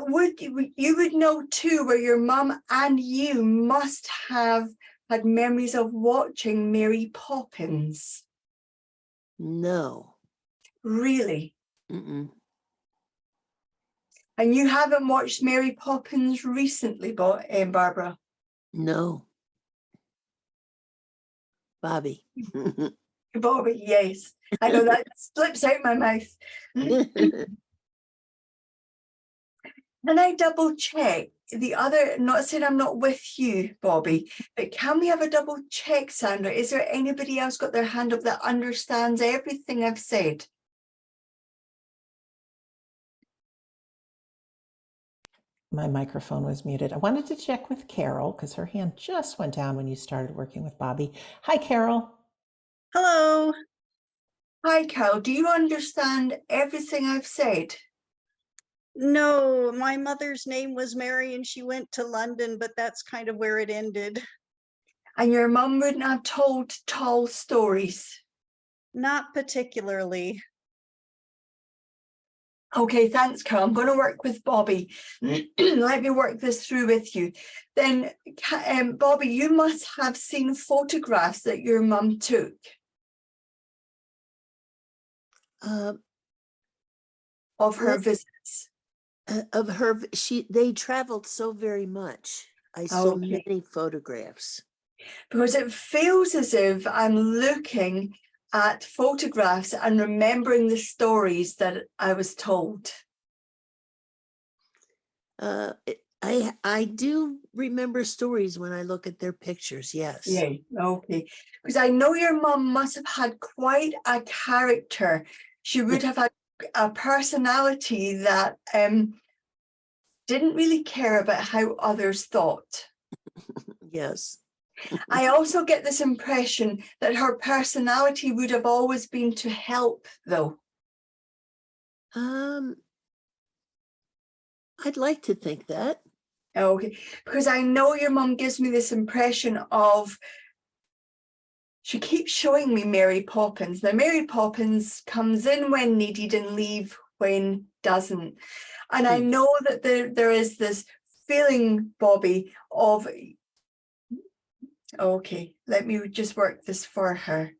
you would know too, where your mum and you must have had memories of watching Mary Poppins. No. Really? Mm-mm. And you haven't watched Mary Poppins recently, Barbara? No. Bobby. Bobby, yes. I know that slips out my mouth. Can I double check the other, not saying I'm not with you, Bobby, but can we have a double check, Sandra? Is there anybody else got their hand up that understands everything I've said? My microphone was muted. I wanted to check with Carol because her hand just went down when you started working with Bobby. Hi, Carol. Hello. Hi, Carol. Do you understand everything I've said? No, my mother's name was Mary and she went to London, but that's kind of where it ended. And your mum wouldn't have told tall stories? Not particularly. Okay, thanks, Carol. I'm going to work with Bobby. Let me work this through with you. Then, Bobby, you must have seen photographs that your mum took. Of her visits. Of her, they traveled so very much. I saw many photographs. Because it feels as if I'm looking at photographs and remembering the stories that I was told. I do remember stories when I look at their pictures, yes. Yeah, okay. Because I know your mum must have had quite a character. She would have had a personality that didn't really care about how others thought. Yes. I also get this impression that her personality would have always been to help, though. I'd like to think that. Okay, because I know your mum gives me this impression of, she keeps showing me Mary Poppins. Now, Mary Poppins comes in when needed and leave when doesn't. And I know that there is this feeling, Bobby, of, okay, let me just work this for her.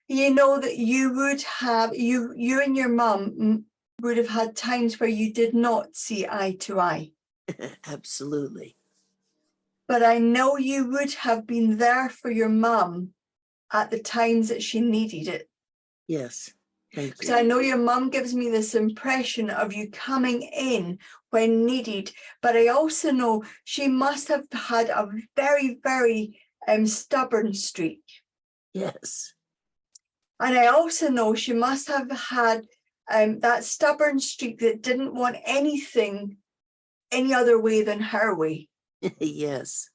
You know that you would have, you and your mum would have had times where you did not see eye to eye. Absolutely. But I know you would have been there for your mum at the times that she needed it. Yes, thank you. Because I know your mum gives me this impression of you coming in when needed, but I also know she must have had a very, very stubborn streak. Yes. And I also know she must have had that stubborn streak that didn't want anything any other way than her way. Yes.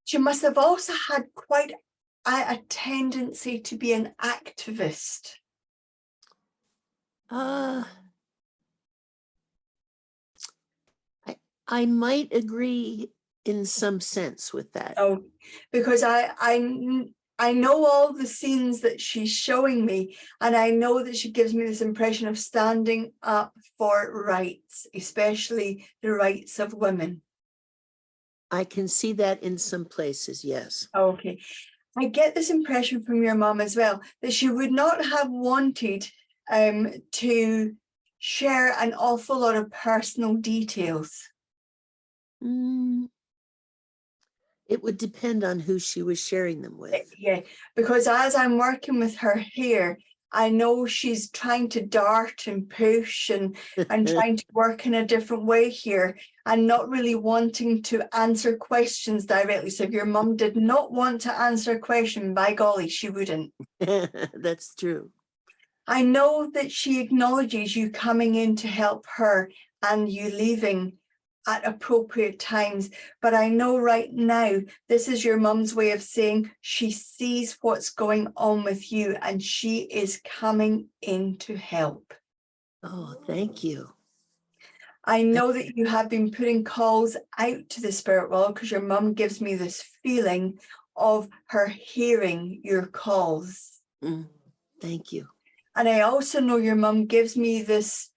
She must have also had quite a tendency to be an activist. I might agree in some sense with that. Oh, because I know all the scenes that she's showing me, and I know that she gives me this impression of standing up for rights, especially the rights of women. I can see that in some places, yes. Okay. I get this impression from your mom as well, that she would not have wanted to share an awful lot of personal details. It would depend on who she was sharing them with. Yeah, because as I'm working with her here, I know she's trying to dart and push and trying to work in a different way here and not really wanting to answer questions directly. So if your mum did not want to answer a question, by golly, she wouldn't. That's true. I know that she acknowledges you coming in to help her and you leaving at appropriate times. But I know right now, this is your mum's way of saying she sees what's going on with you and she is coming in to help. Oh, thank you. I know that you have been putting calls out to the spirit world because your mum gives me this feeling of her hearing your calls. Thank you. And I also know your mum gives me this,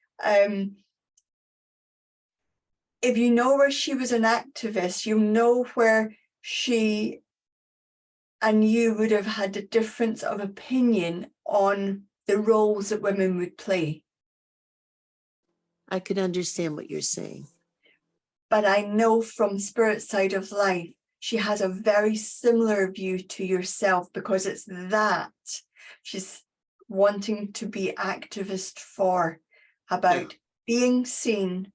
if you know where she was an activist, you know where she and you would have had a difference of opinion on the roles that women would play. I could understand what you're saying. But I know from spirit side of life, she has a very similar view to yourself because it's that she's wanting to be activist for, about being seen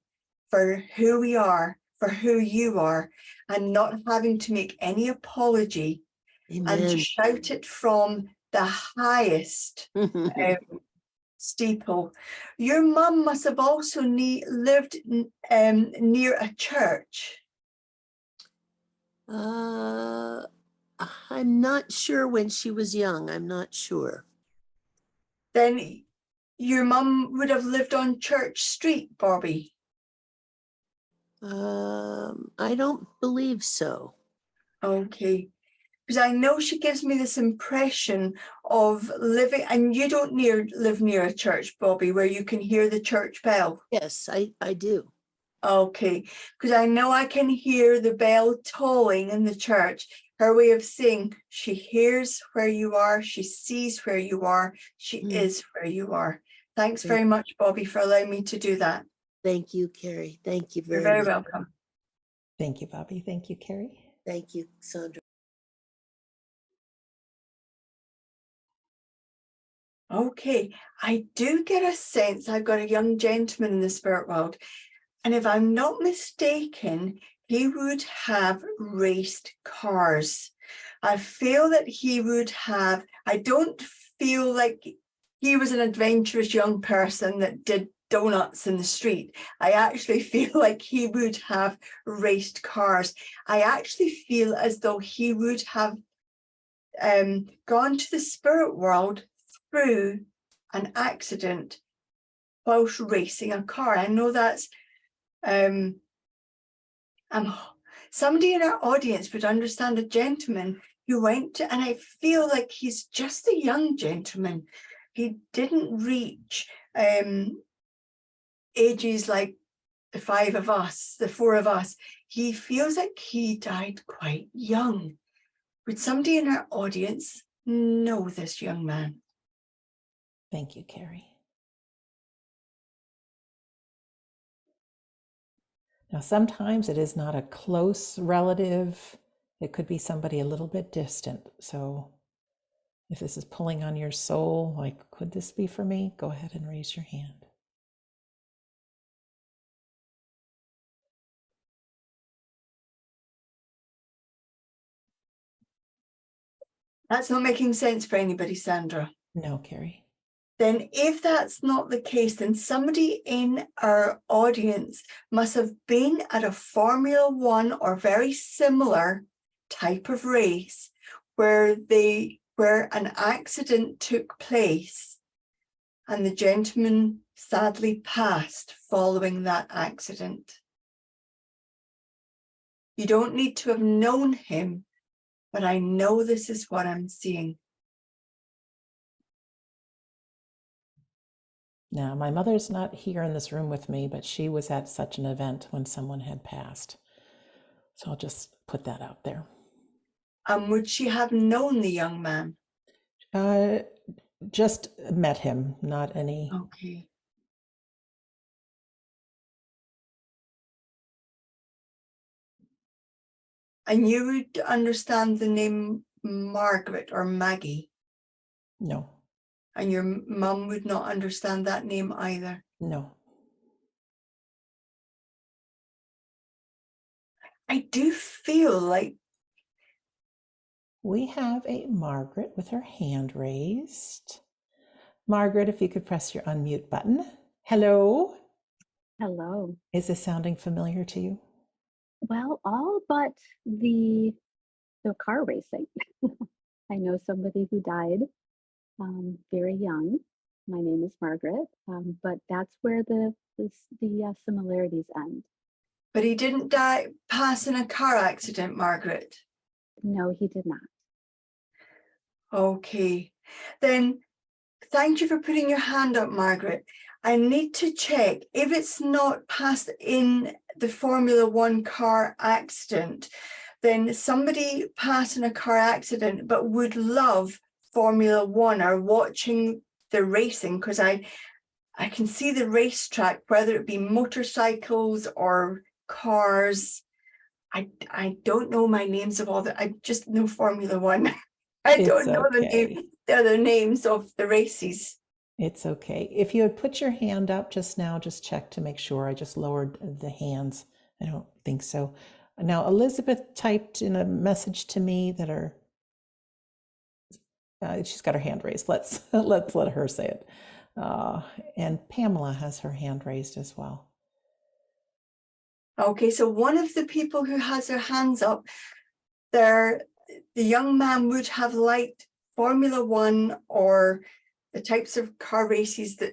for who we are, for who you are, and not having to make any apology. Amen. And to shout it from the highest steeple. Your mum must have also lived near a church. I'm not sure when she was young. I'm not sure. Then your mum would have lived on Church Street, Bobby. I don't believe so. Okay. Because I know she gives me this impression of living, and you don't live near a church, Bobby, where you can hear the church bell. Yes, I do. Okay, because I know I can hear the bell tolling in the church. Her way of saying she hears where you are, she sees where you are, she is where you are. Thanks very much, Bobby, for allowing me to do that. Thank you, Kerry. Thank you You're very very much. welcome. Thank you, Bobby. Thank you, Kerry. Thank you, Sandra. Okay, I do get a sense I've got a young gentleman in the spirit world. And if I'm not mistaken, he would have raced cars. I feel that he would have, I don't feel like he was an adventurous young person that did donuts in the street. I actually feel like he would have raced cars. I actually feel as though he would have gone to the spirit world through an accident whilst racing a car. I know that's somebody in our audience would understand a gentleman who went to, and I feel like he's just a young gentleman. He didn't reach ages like the four of us. He feels like he died quite young. Would somebody in our audience know this young man? Thank you, Kerry. Now, sometimes it is not a close relative. It could be somebody a little bit distant. So if this is pulling on your soul, like, could this be for me? Go ahead and raise your hand. That's not making sense for anybody, Sandra. No, Kerry. Then if that's not the case, then somebody in our audience must have been at a Formula One or very similar type of race where an accident took place and the gentleman sadly passed following that accident. You don't need to have known him, but I know this is what I'm seeing. Now, my mother's not here in this room with me, but she was at such an event when someone had passed. So I'll just put that out there. Would she have known the young man? Just met him, not any. Okay. And you would understand the name Margaret or Maggie? No. And your mum would not understand that name either. No. I do feel like We have a Margaret with her hand raised. Margaret, if you could press your unmute button. Hello. Hello. Is this sounding familiar to you? Well, all but the car racing. I know somebody who died very young. My name is Margaret, but that's where the similarities end. but he didn't pass in a car accident, Margaret. No, he did not. Okay, then thank you for putting your hand up, Margaret. I need to check if it's not passed in the Formula One car accident, then somebody passed in a car accident but would love Formula One or watching the racing, because I can see the racetrack, whether it be motorcycles or cars. I don't know my names of all that. I just know Formula One. I don't know the other names of the races. It's okay. If you had put your hand up just now, just check to make sure. I just lowered the hands. I don't think so. Now, Elizabeth typed in a message to me that she's got her hand raised. Let's let her say it. And Pamela has her hand raised as well. Okay, so one of the people who has their hands up, the young man would have liked Formula One or the types of car races that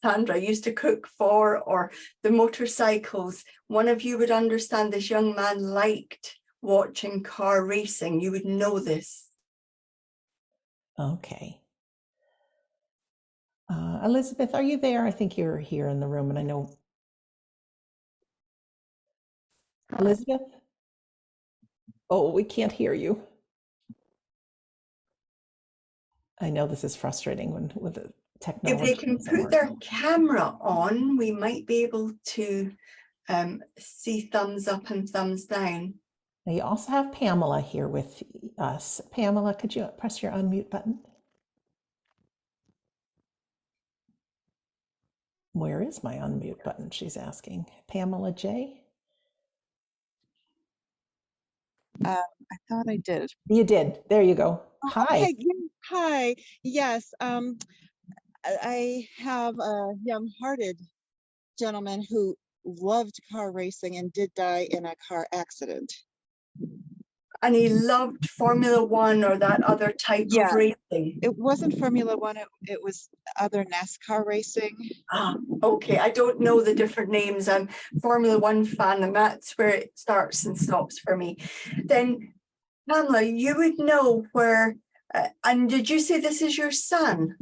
Sandra used to cook for, or the motorcycles. One of you would understand this young man liked watching car racing. You would know this. Okay. Elizabeth, are you there? I think you're here in the room, and I know. Elizabeth? Oh, we can't hear you. I know this is frustrating with the technology. If they can put their camera on, we might be able to see thumbs up and thumbs down. Now you also have Pamela here with us. Pamela, could you press your unmute button? Where is my unmute button? She's asking. Pamela J. I thought I did. You did. There you go. Hi. Okay. Hi. Yes. I have a young-hearted gentleman who loved car racing and did die in a car accident. And he loved Formula One or that other type of racing. It wasn't Formula One. It was other NASCAR racing. Ah, okay. I don't know the different names. I'm Formula One fan, and that's where it starts and stops for me. Then, Pamela, you would know where. And did you say this is your son?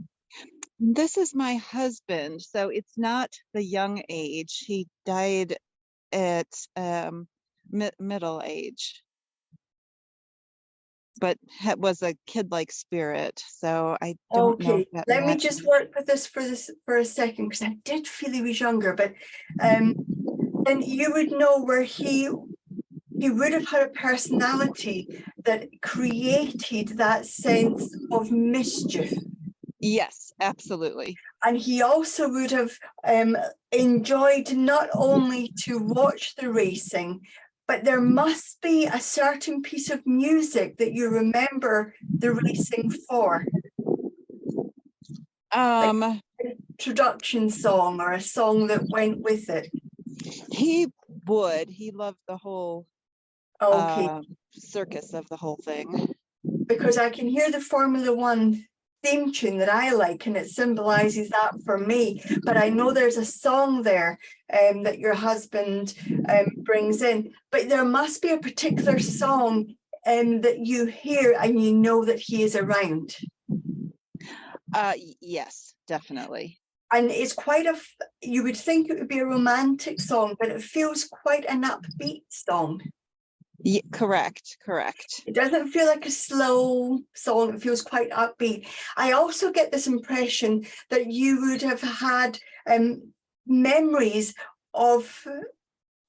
This is my husband. So it's not the young age. He died at middle age, but was a kid-like spirit. So I don't know. Okay, let me just work with this for a second, because I did feel he was younger. But then you would know where he would have had a personality that created that sense of mischief. Yes, absolutely. And he also would have enjoyed not only to watch the racing, but there must be a certain piece of music that you remember the racing for. Like an introduction song or a song that went with it. He loved the whole circus of the whole thing. Because I can hear the Formula One theme tune that I like, and it symbolizes that for me. But I know there's a song there that your husband brings in. But there must be a particular song that you hear and you know that he is around. Yes, definitely. And it's quite you would think it would be a romantic song, but it feels quite an upbeat song. Yeah, correct. It doesn't feel like a slow song. It feels quite upbeat. I also get this impression that you would have had memories of,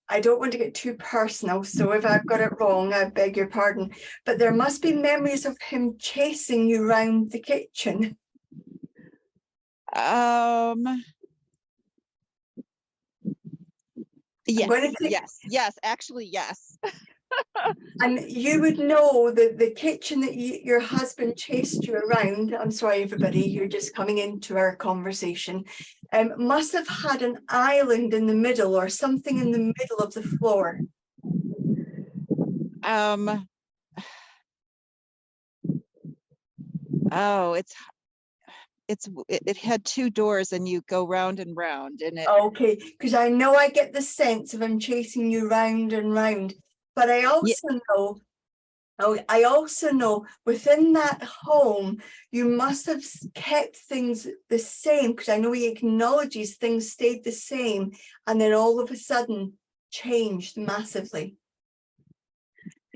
I don't want to get too personal, so if I've got it wrong, I beg your pardon, but there must be memories of him chasing you around the kitchen. Yes, going to take- yes, actually, yes. And you would know that the kitchen that your husband chased you around, I'm sorry, everybody, you're just coming into our conversation, must have had an island in the middle or something in the middle of the floor. Oh, it had two doors and you go round and round and it. Okay, because I know I get the sense of him chasing you round and round, but I also know, I also know within that home, you must have kept things the same, because I know he acknowledges things stayed the same and then all of a sudden changed massively.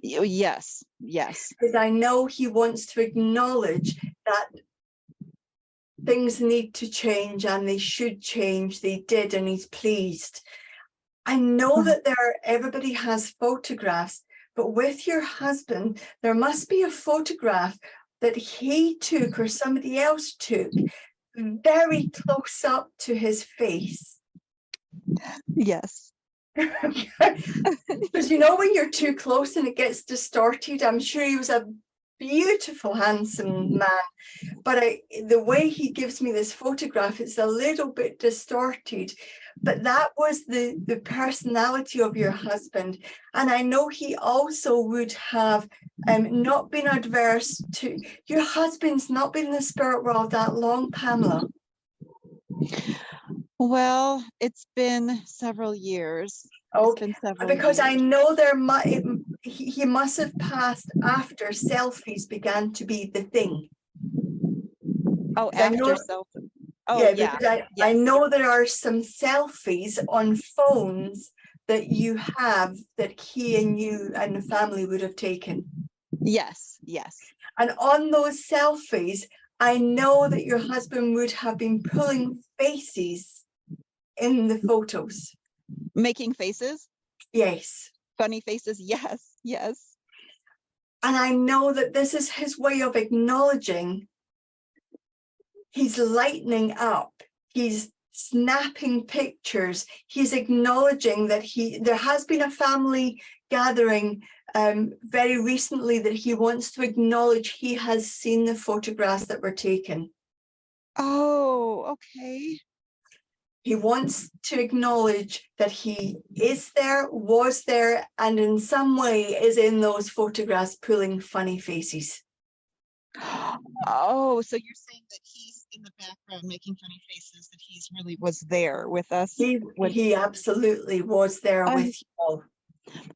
Yes. Because I know he wants to acknowledge that things need to change and they should change. They did, and he's pleased. I know that everybody has photographs, but with your husband, there must be a photograph that he took or somebody else took very close up to his face. Yes. Because you know when you're too close and it gets distorted. I'm sure he was a beautiful, handsome man, but the way he gives me this photograph, it's a little bit distorted. But that was the personality of your husband. And I know he also would have not been adverse to, your husband's not been in the spirit world that long, Pamela. Well, it's been several years. Okay, because I know he must have passed after selfies began to be the thing. Oh, after selfies. Oh, yeah. Because I know there are some selfies on phones that you have that he and you and the family would have taken. Yes. And on those selfies, I know that your husband would have been pulling faces in the photos. Making faces? Yes. Funny faces? Yes. And I know that this is his way of acknowledging. He's lightening up. He's snapping pictures. He's acknowledging that there has been a family gathering very recently that he wants to acknowledge he has seen the photographs that were taken. Oh, okay. He wants to acknowledge that he is there, was there, and in some way is in those photographs pulling funny faces. Oh, so you're saying that he's in the background making funny faces, that he's really was there with us? He absolutely was there with you all.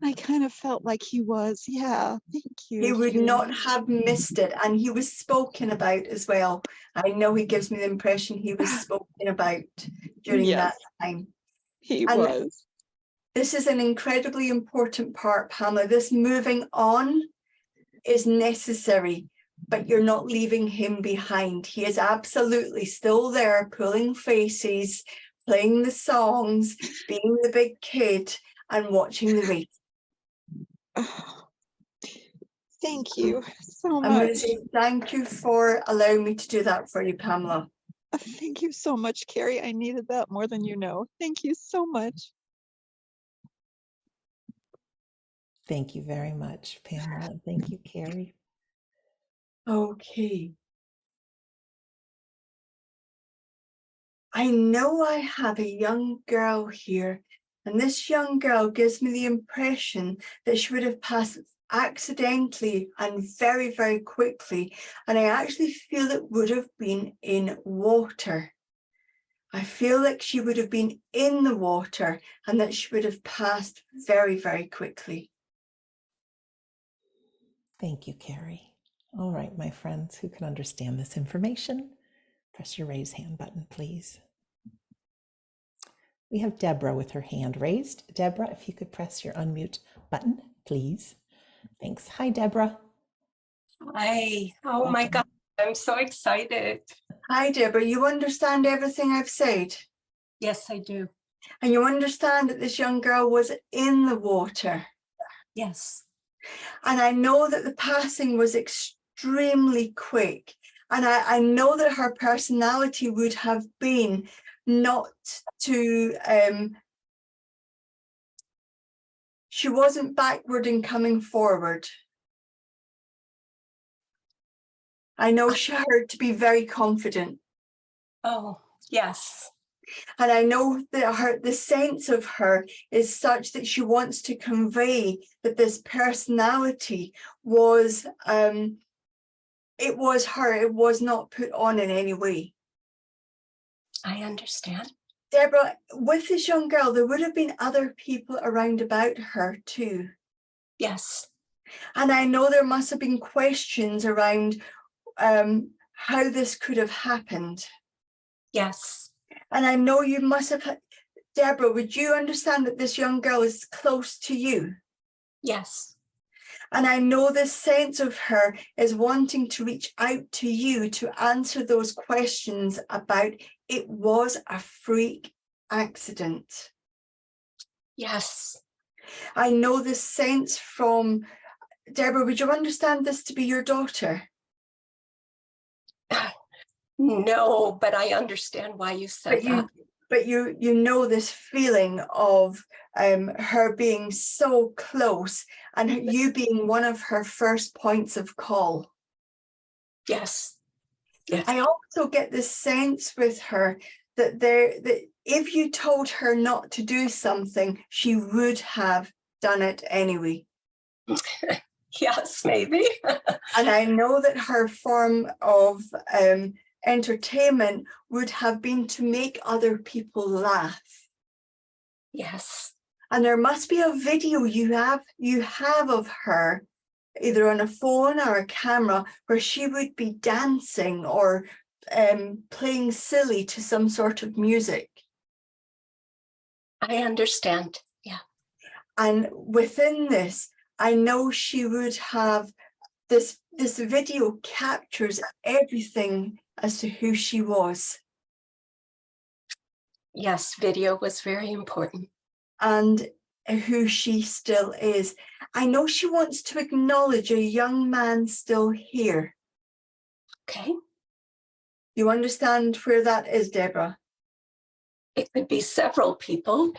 I kind of felt like he was. Yeah, thank you. He would not have missed it, and he was spoken about as well. I know he gives me the impression he was spoken about during that time. He was. This is an incredibly important part, Pamela. This moving on is necessary, but you're not leaving him behind. He is absolutely still there, pulling faces, playing the songs, being the big kid, and watching the race. Oh, thank you so much. I'm going to say thank you for allowing me to do that for you, Pamela. Thank you so much, Kerry. I needed that more than you know. Thank you so much. Thank you very much, Pamela. Thank you, Kerry. Okay. I know I have a young girl here, and this young girl gives me the impression that she would have passed accidentally and very, very quickly. And I actually feel it would have been in water. I feel like she would have been in the water and that she would have passed very, very quickly. Thank you, Kerry. All right, my friends who can understand this information, press your raise hand button, please. We have Deborah with her hand raised. Deborah, if you could press your unmute button, please. Thanks. Hi, Deborah. Hi. Oh my God, I'm so excited. Hi, Deborah. You understand everything I've said? Yes, I do. And you understand that this young girl was in the water? Yes. And I know that the passing was extremely quick. And I know that her personality would have been not to, she wasn't backward in coming forward. I know her to be very confident. Oh, yes. And I know that the sense of her is such that she wants to convey that this personality was, it was her, it was not put on in any way. I understand. Deborah, with this young girl, there would have been other people around about her too. Yes. And I know there must have been questions around how this could have happened. Yes. And I know you must have, Deborah, would you understand that this young girl is close to you? Yes. And I know this sense of her is wanting to reach out to you to answer those questions about it was a freak accident. Yes. I know this sense from, Deborah, would you understand this to be your daughter? No, but I understand why you said that. But you know this feeling of her being so close and you being one of her first points of call. Yes. Yes. I also get this sense with her that that if you told her not to do something, she would have done it anyway. Yes, maybe. And I know that her form of entertainment would have been to make other people laugh. Yes. And there must be a video you have of her, either on a phone or a camera, where she would be dancing or playing silly to some sort of music. I understand. Yeah. And within this, I know she would have this video captures everything as to who she was. Yes, video was very important. And who she still is. I know she wants to acknowledge a young man still here. Okay. You understand where that is, Deborah? It could be several people.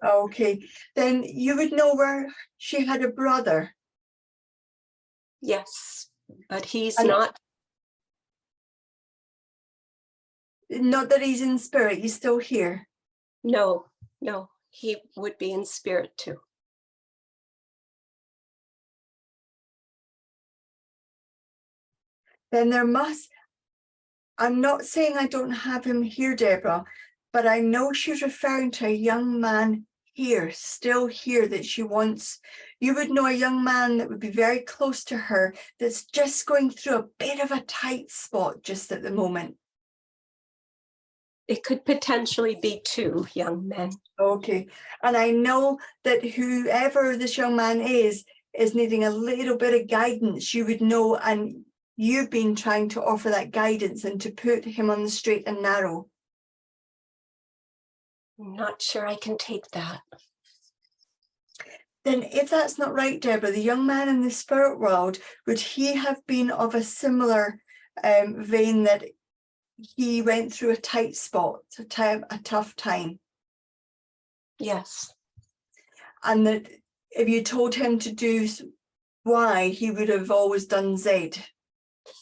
Okay, then you would know where she had a brother. Yes, but he's not. Not that he's in spirit, he's still here. No, no, he would be in spirit too. Then there must, I'm not saying I don't have him here, Deborah, but I know she's referring to a young man here, still here, that she wants. You would know a young man that would be very close to her, that's just going through a bit of a tight spot just at the moment. It could potentially be two young men. Okay, and I know that whoever this young man is needing a little bit of guidance. You would know, and you've been trying to offer that guidance and to put him on the straight and narrow. I'm not sure I can take that. Then if that's not right, Deborah, the young man in the spirit world, would he have been of a similar vein, that he went through a tight spot, a tough time? Yes. And that if you told him to do Y, he would have always done Z.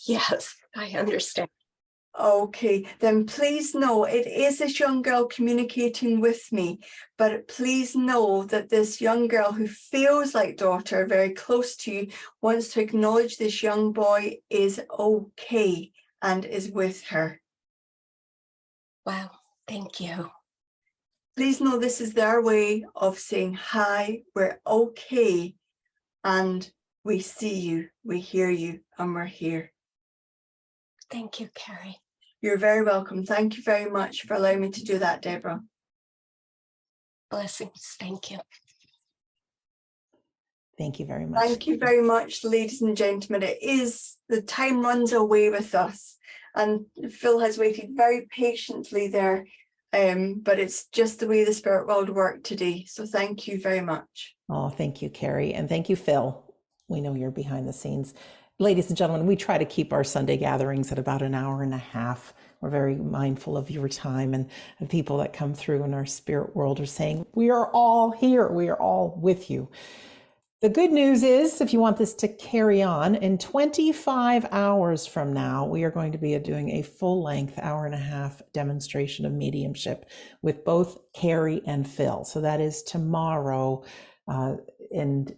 Yes, I understand. Okay, then please know it is this young girl communicating with me, but please know that this young girl who feels like daughter, very close to you, wants to acknowledge this young boy is okay and is with her. Wow, thank you. Please know this is their way of saying, hi, we're okay, and we see you, we hear you, and we're here. Thank you, Kerry. You're very welcome. Thank you very much for allowing me to do that, Deborah. Blessings. Thank you. Thank you very much. Thank you very much, ladies and gentlemen. The time runs away with us, and Phil has waited very patiently there, but it's just the way the spirit world worked today. So thank you very much. Oh, thank you, Kerry. And thank you, Phil. We know you're behind the scenes. Ladies and gentlemen, we try to keep our Sunday gatherings at about an hour and a half. We're very mindful of your time, and the people that come through in our spirit world are saying, we are all here. We are all with you. The good news is, if you want this to carry on, in 25 hours from now, we are going to be doing a full-length hour and a half demonstration of mediumship with both Kerry and Phil. So that is tomorrow, and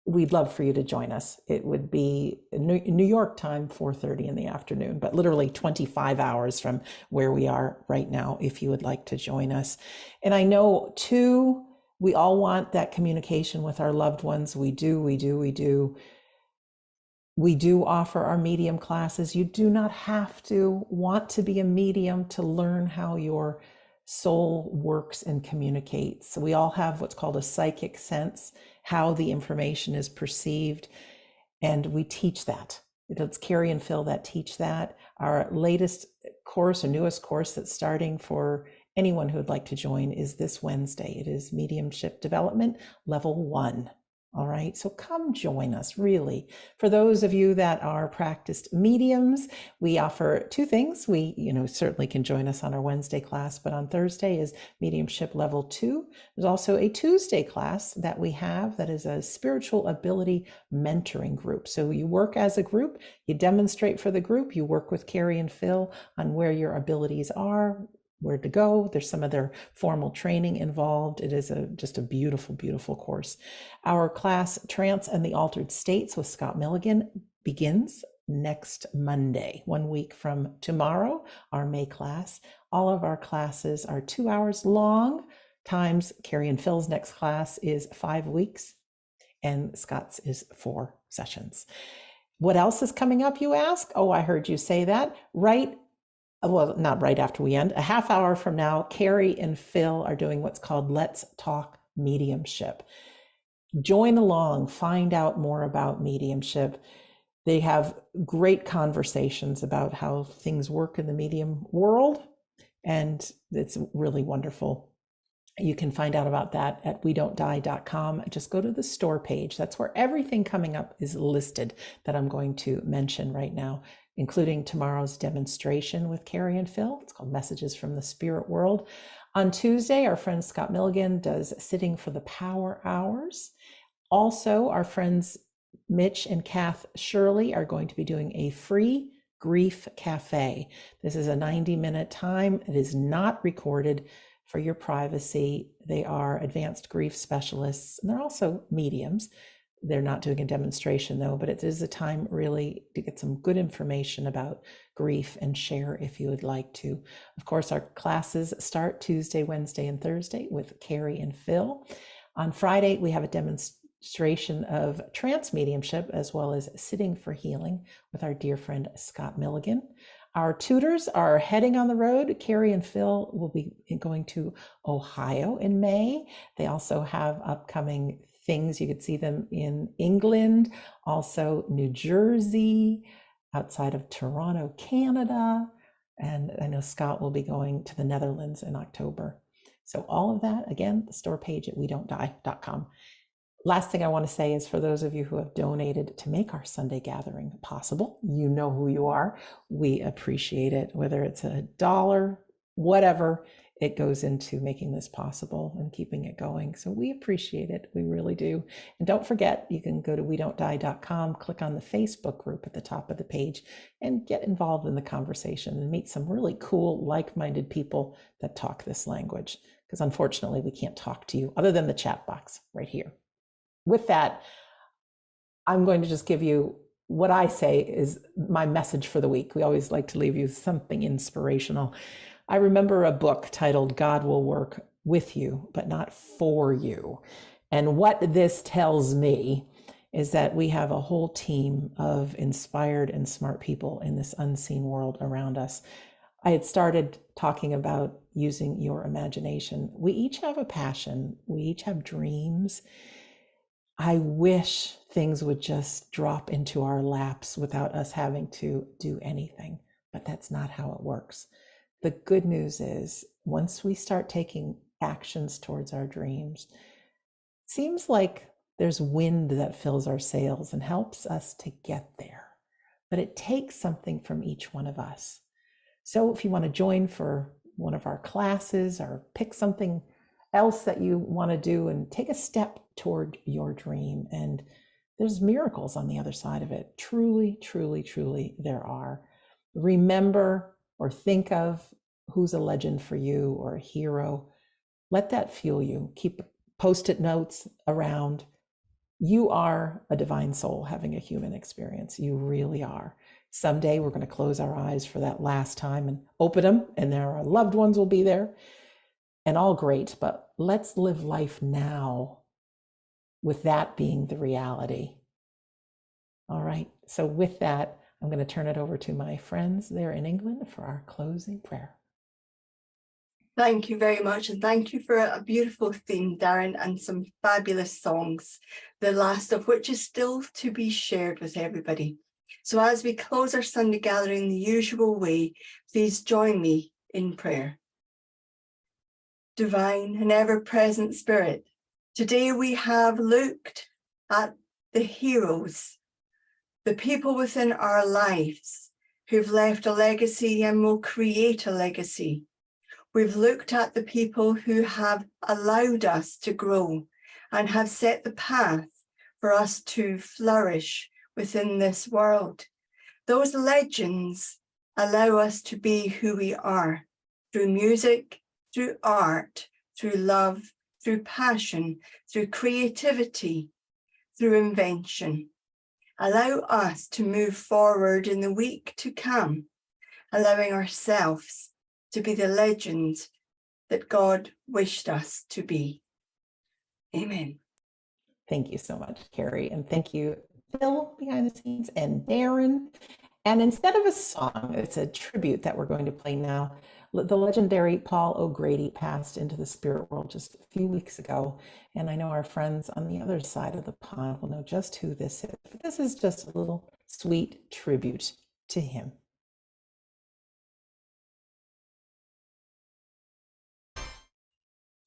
we'd love for you to join us. It would be New York time, 4:30 in the afternoon, but literally 25 hours from where we are right now, if you would like to join us. And I know, too, we all want that communication with our loved ones. We do. We do offer our medium classes. You do not have to want to be a medium to learn how your soul works and communicates. So we all have what's called a psychic sense, how the information is perceived, and we teach that. It's Kerry and Phil that teach that. Our latest course or newest course that's starting for anyone who would like to join is this Wednesday. It is Mediumship Development Level 1. All right, so come join us, really. For those of you that are practiced mediums, we offer two things. We, certainly can join us on our Wednesday class, but on Thursday is Mediumship Level 2. There's also a Tuesday class that we have that is a spiritual ability mentoring group. So you work as a group, you demonstrate for the group, you work with Kerry and Phil on where your abilities are, where to go. There's some of their formal training involved. It is just a beautiful, beautiful course. Our class, Trance and the Altered States with Scott Milligan, begins next Monday, 1 week from tomorrow, our May class. All of our classes are 2 hours long, times Kerry and Phil's next class is 5 weeks, and Scott's is 4 sessions. What else is coming up, you ask? Oh, I heard you say that. Not right after we end, a half hour from now, Kerry and Phil are doing what's called Let's Talk Mediumship. Join along, find out more about mediumship. They have great conversations about how things work in the medium world, and it's really wonderful. You can find out about that at wedon'tdie.com. Just go to the store page. That's where everything coming up is listed that I'm going to mention right now, including tomorrow's demonstration with Kerry and Phil. It's called Messages from the Spirit World. On Tuesday, our friend Scott Milligan does Sitting for the Power Hours. Also, our friends Mitch and Kath Shirley are going to be doing a free grief cafe. This is a 90-minute time. It is not recorded for your privacy. They are advanced grief specialists, and they're also mediums. They're not doing a demonstration though, but it is a time really to get some good information about grief and share if you would like to. Of course, our classes start Tuesday, Wednesday, and Thursday with Kerry and Phil. On Friday, we have a demonstration of trance mediumship as well as sitting for healing with our dear friend Scott Milligan. Our tutors are heading on the road. Kerry and Phil will be going to Ohio in May. They also have upcoming things. You could see them in England, also New Jersey, outside of Toronto, Canada. And I know Scott will be going to the Netherlands in October. So all of that, again, the store page at wedon'tdie.com. Last thing I want to say is for those of you who have donated to make our Sunday gathering possible, you know who you are. We appreciate it, whether it's $1, whatever, it goes into making this possible and keeping it going. So we appreciate it. We really do. And don't forget, you can go to wedon'tdie.com, click on the Facebook group at the top of the page, and get involved in the conversation and meet some really cool, like-minded people that talk this language. Because unfortunately, we can't talk to you other than the chat box right here. With that, I'm going to just give you what I say is my message for the week. We always like to leave you something inspirational. I remember a book titled God Will Work With You, but Not For You. And what this tells me is that we have a whole team of inspired and smart people in this unseen world around us. I had started talking about using your imagination. We each have a passion. We each have dreams. I wish things would just drop into our laps without us having to do anything, but that's not how it works. The good news is once we start taking actions towards our dreams, it seems like there's wind that fills our sails and helps us to get there. but it takes something from each one of us. So if you want to join for one of our classes or pick something else that you want to do and take a step toward your dream, and there's miracles on the other side of it. Truly, truly, truly, there are. Remember or think of who's a legend for you or a hero. Let that fuel you. Keep post-it notes around. You are a divine soul having a human experience. You really are. Someday we're going to close our eyes for that last time and open them, and our loved ones will be there, and all great. But let's live life now with that being the reality. All right. So with that, I'm going to turn it over to my friends there in England for our closing prayer. Thank you very much, and thank you for a beautiful theme, Darren, and some fabulous songs, the last of which is still to be shared with everybody. So as we close our Sunday gathering the usual way, please join me in prayer. Divine and ever-present Spirit, today we have looked at the heroes, the people within our lives who've left a legacy and will create a legacy. We've looked at the people who have allowed us to grow and have set the path for us to flourish within this world. Those legends allow us to be who we are through music, through art, through love, through passion, through creativity, through invention. Allow us to move forward in the week to come, allowing ourselves to be the legend that God wished us to be. Amen. Thank you so much, Kerry. And thank you, Phil, behind the scenes, and Darren. And instead of a song, it's a tribute that we're going to play now. The legendary Paul O'Grady passed into the spirit world just a few weeks ago. And I know our friends on the other side of the pond will know just who this is. But this is just a little sweet tribute to him.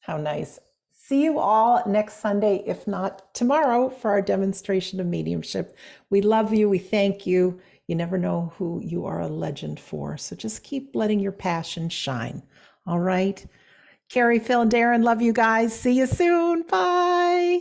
How nice. See you all next Sunday, if not tomorrow, for our demonstration of mediumship. We love you. We thank you. You never know who you are a legend for. So just keep letting your passion shine. All right. Kerry, Phil, and Darren, love you guys. See you soon. Bye.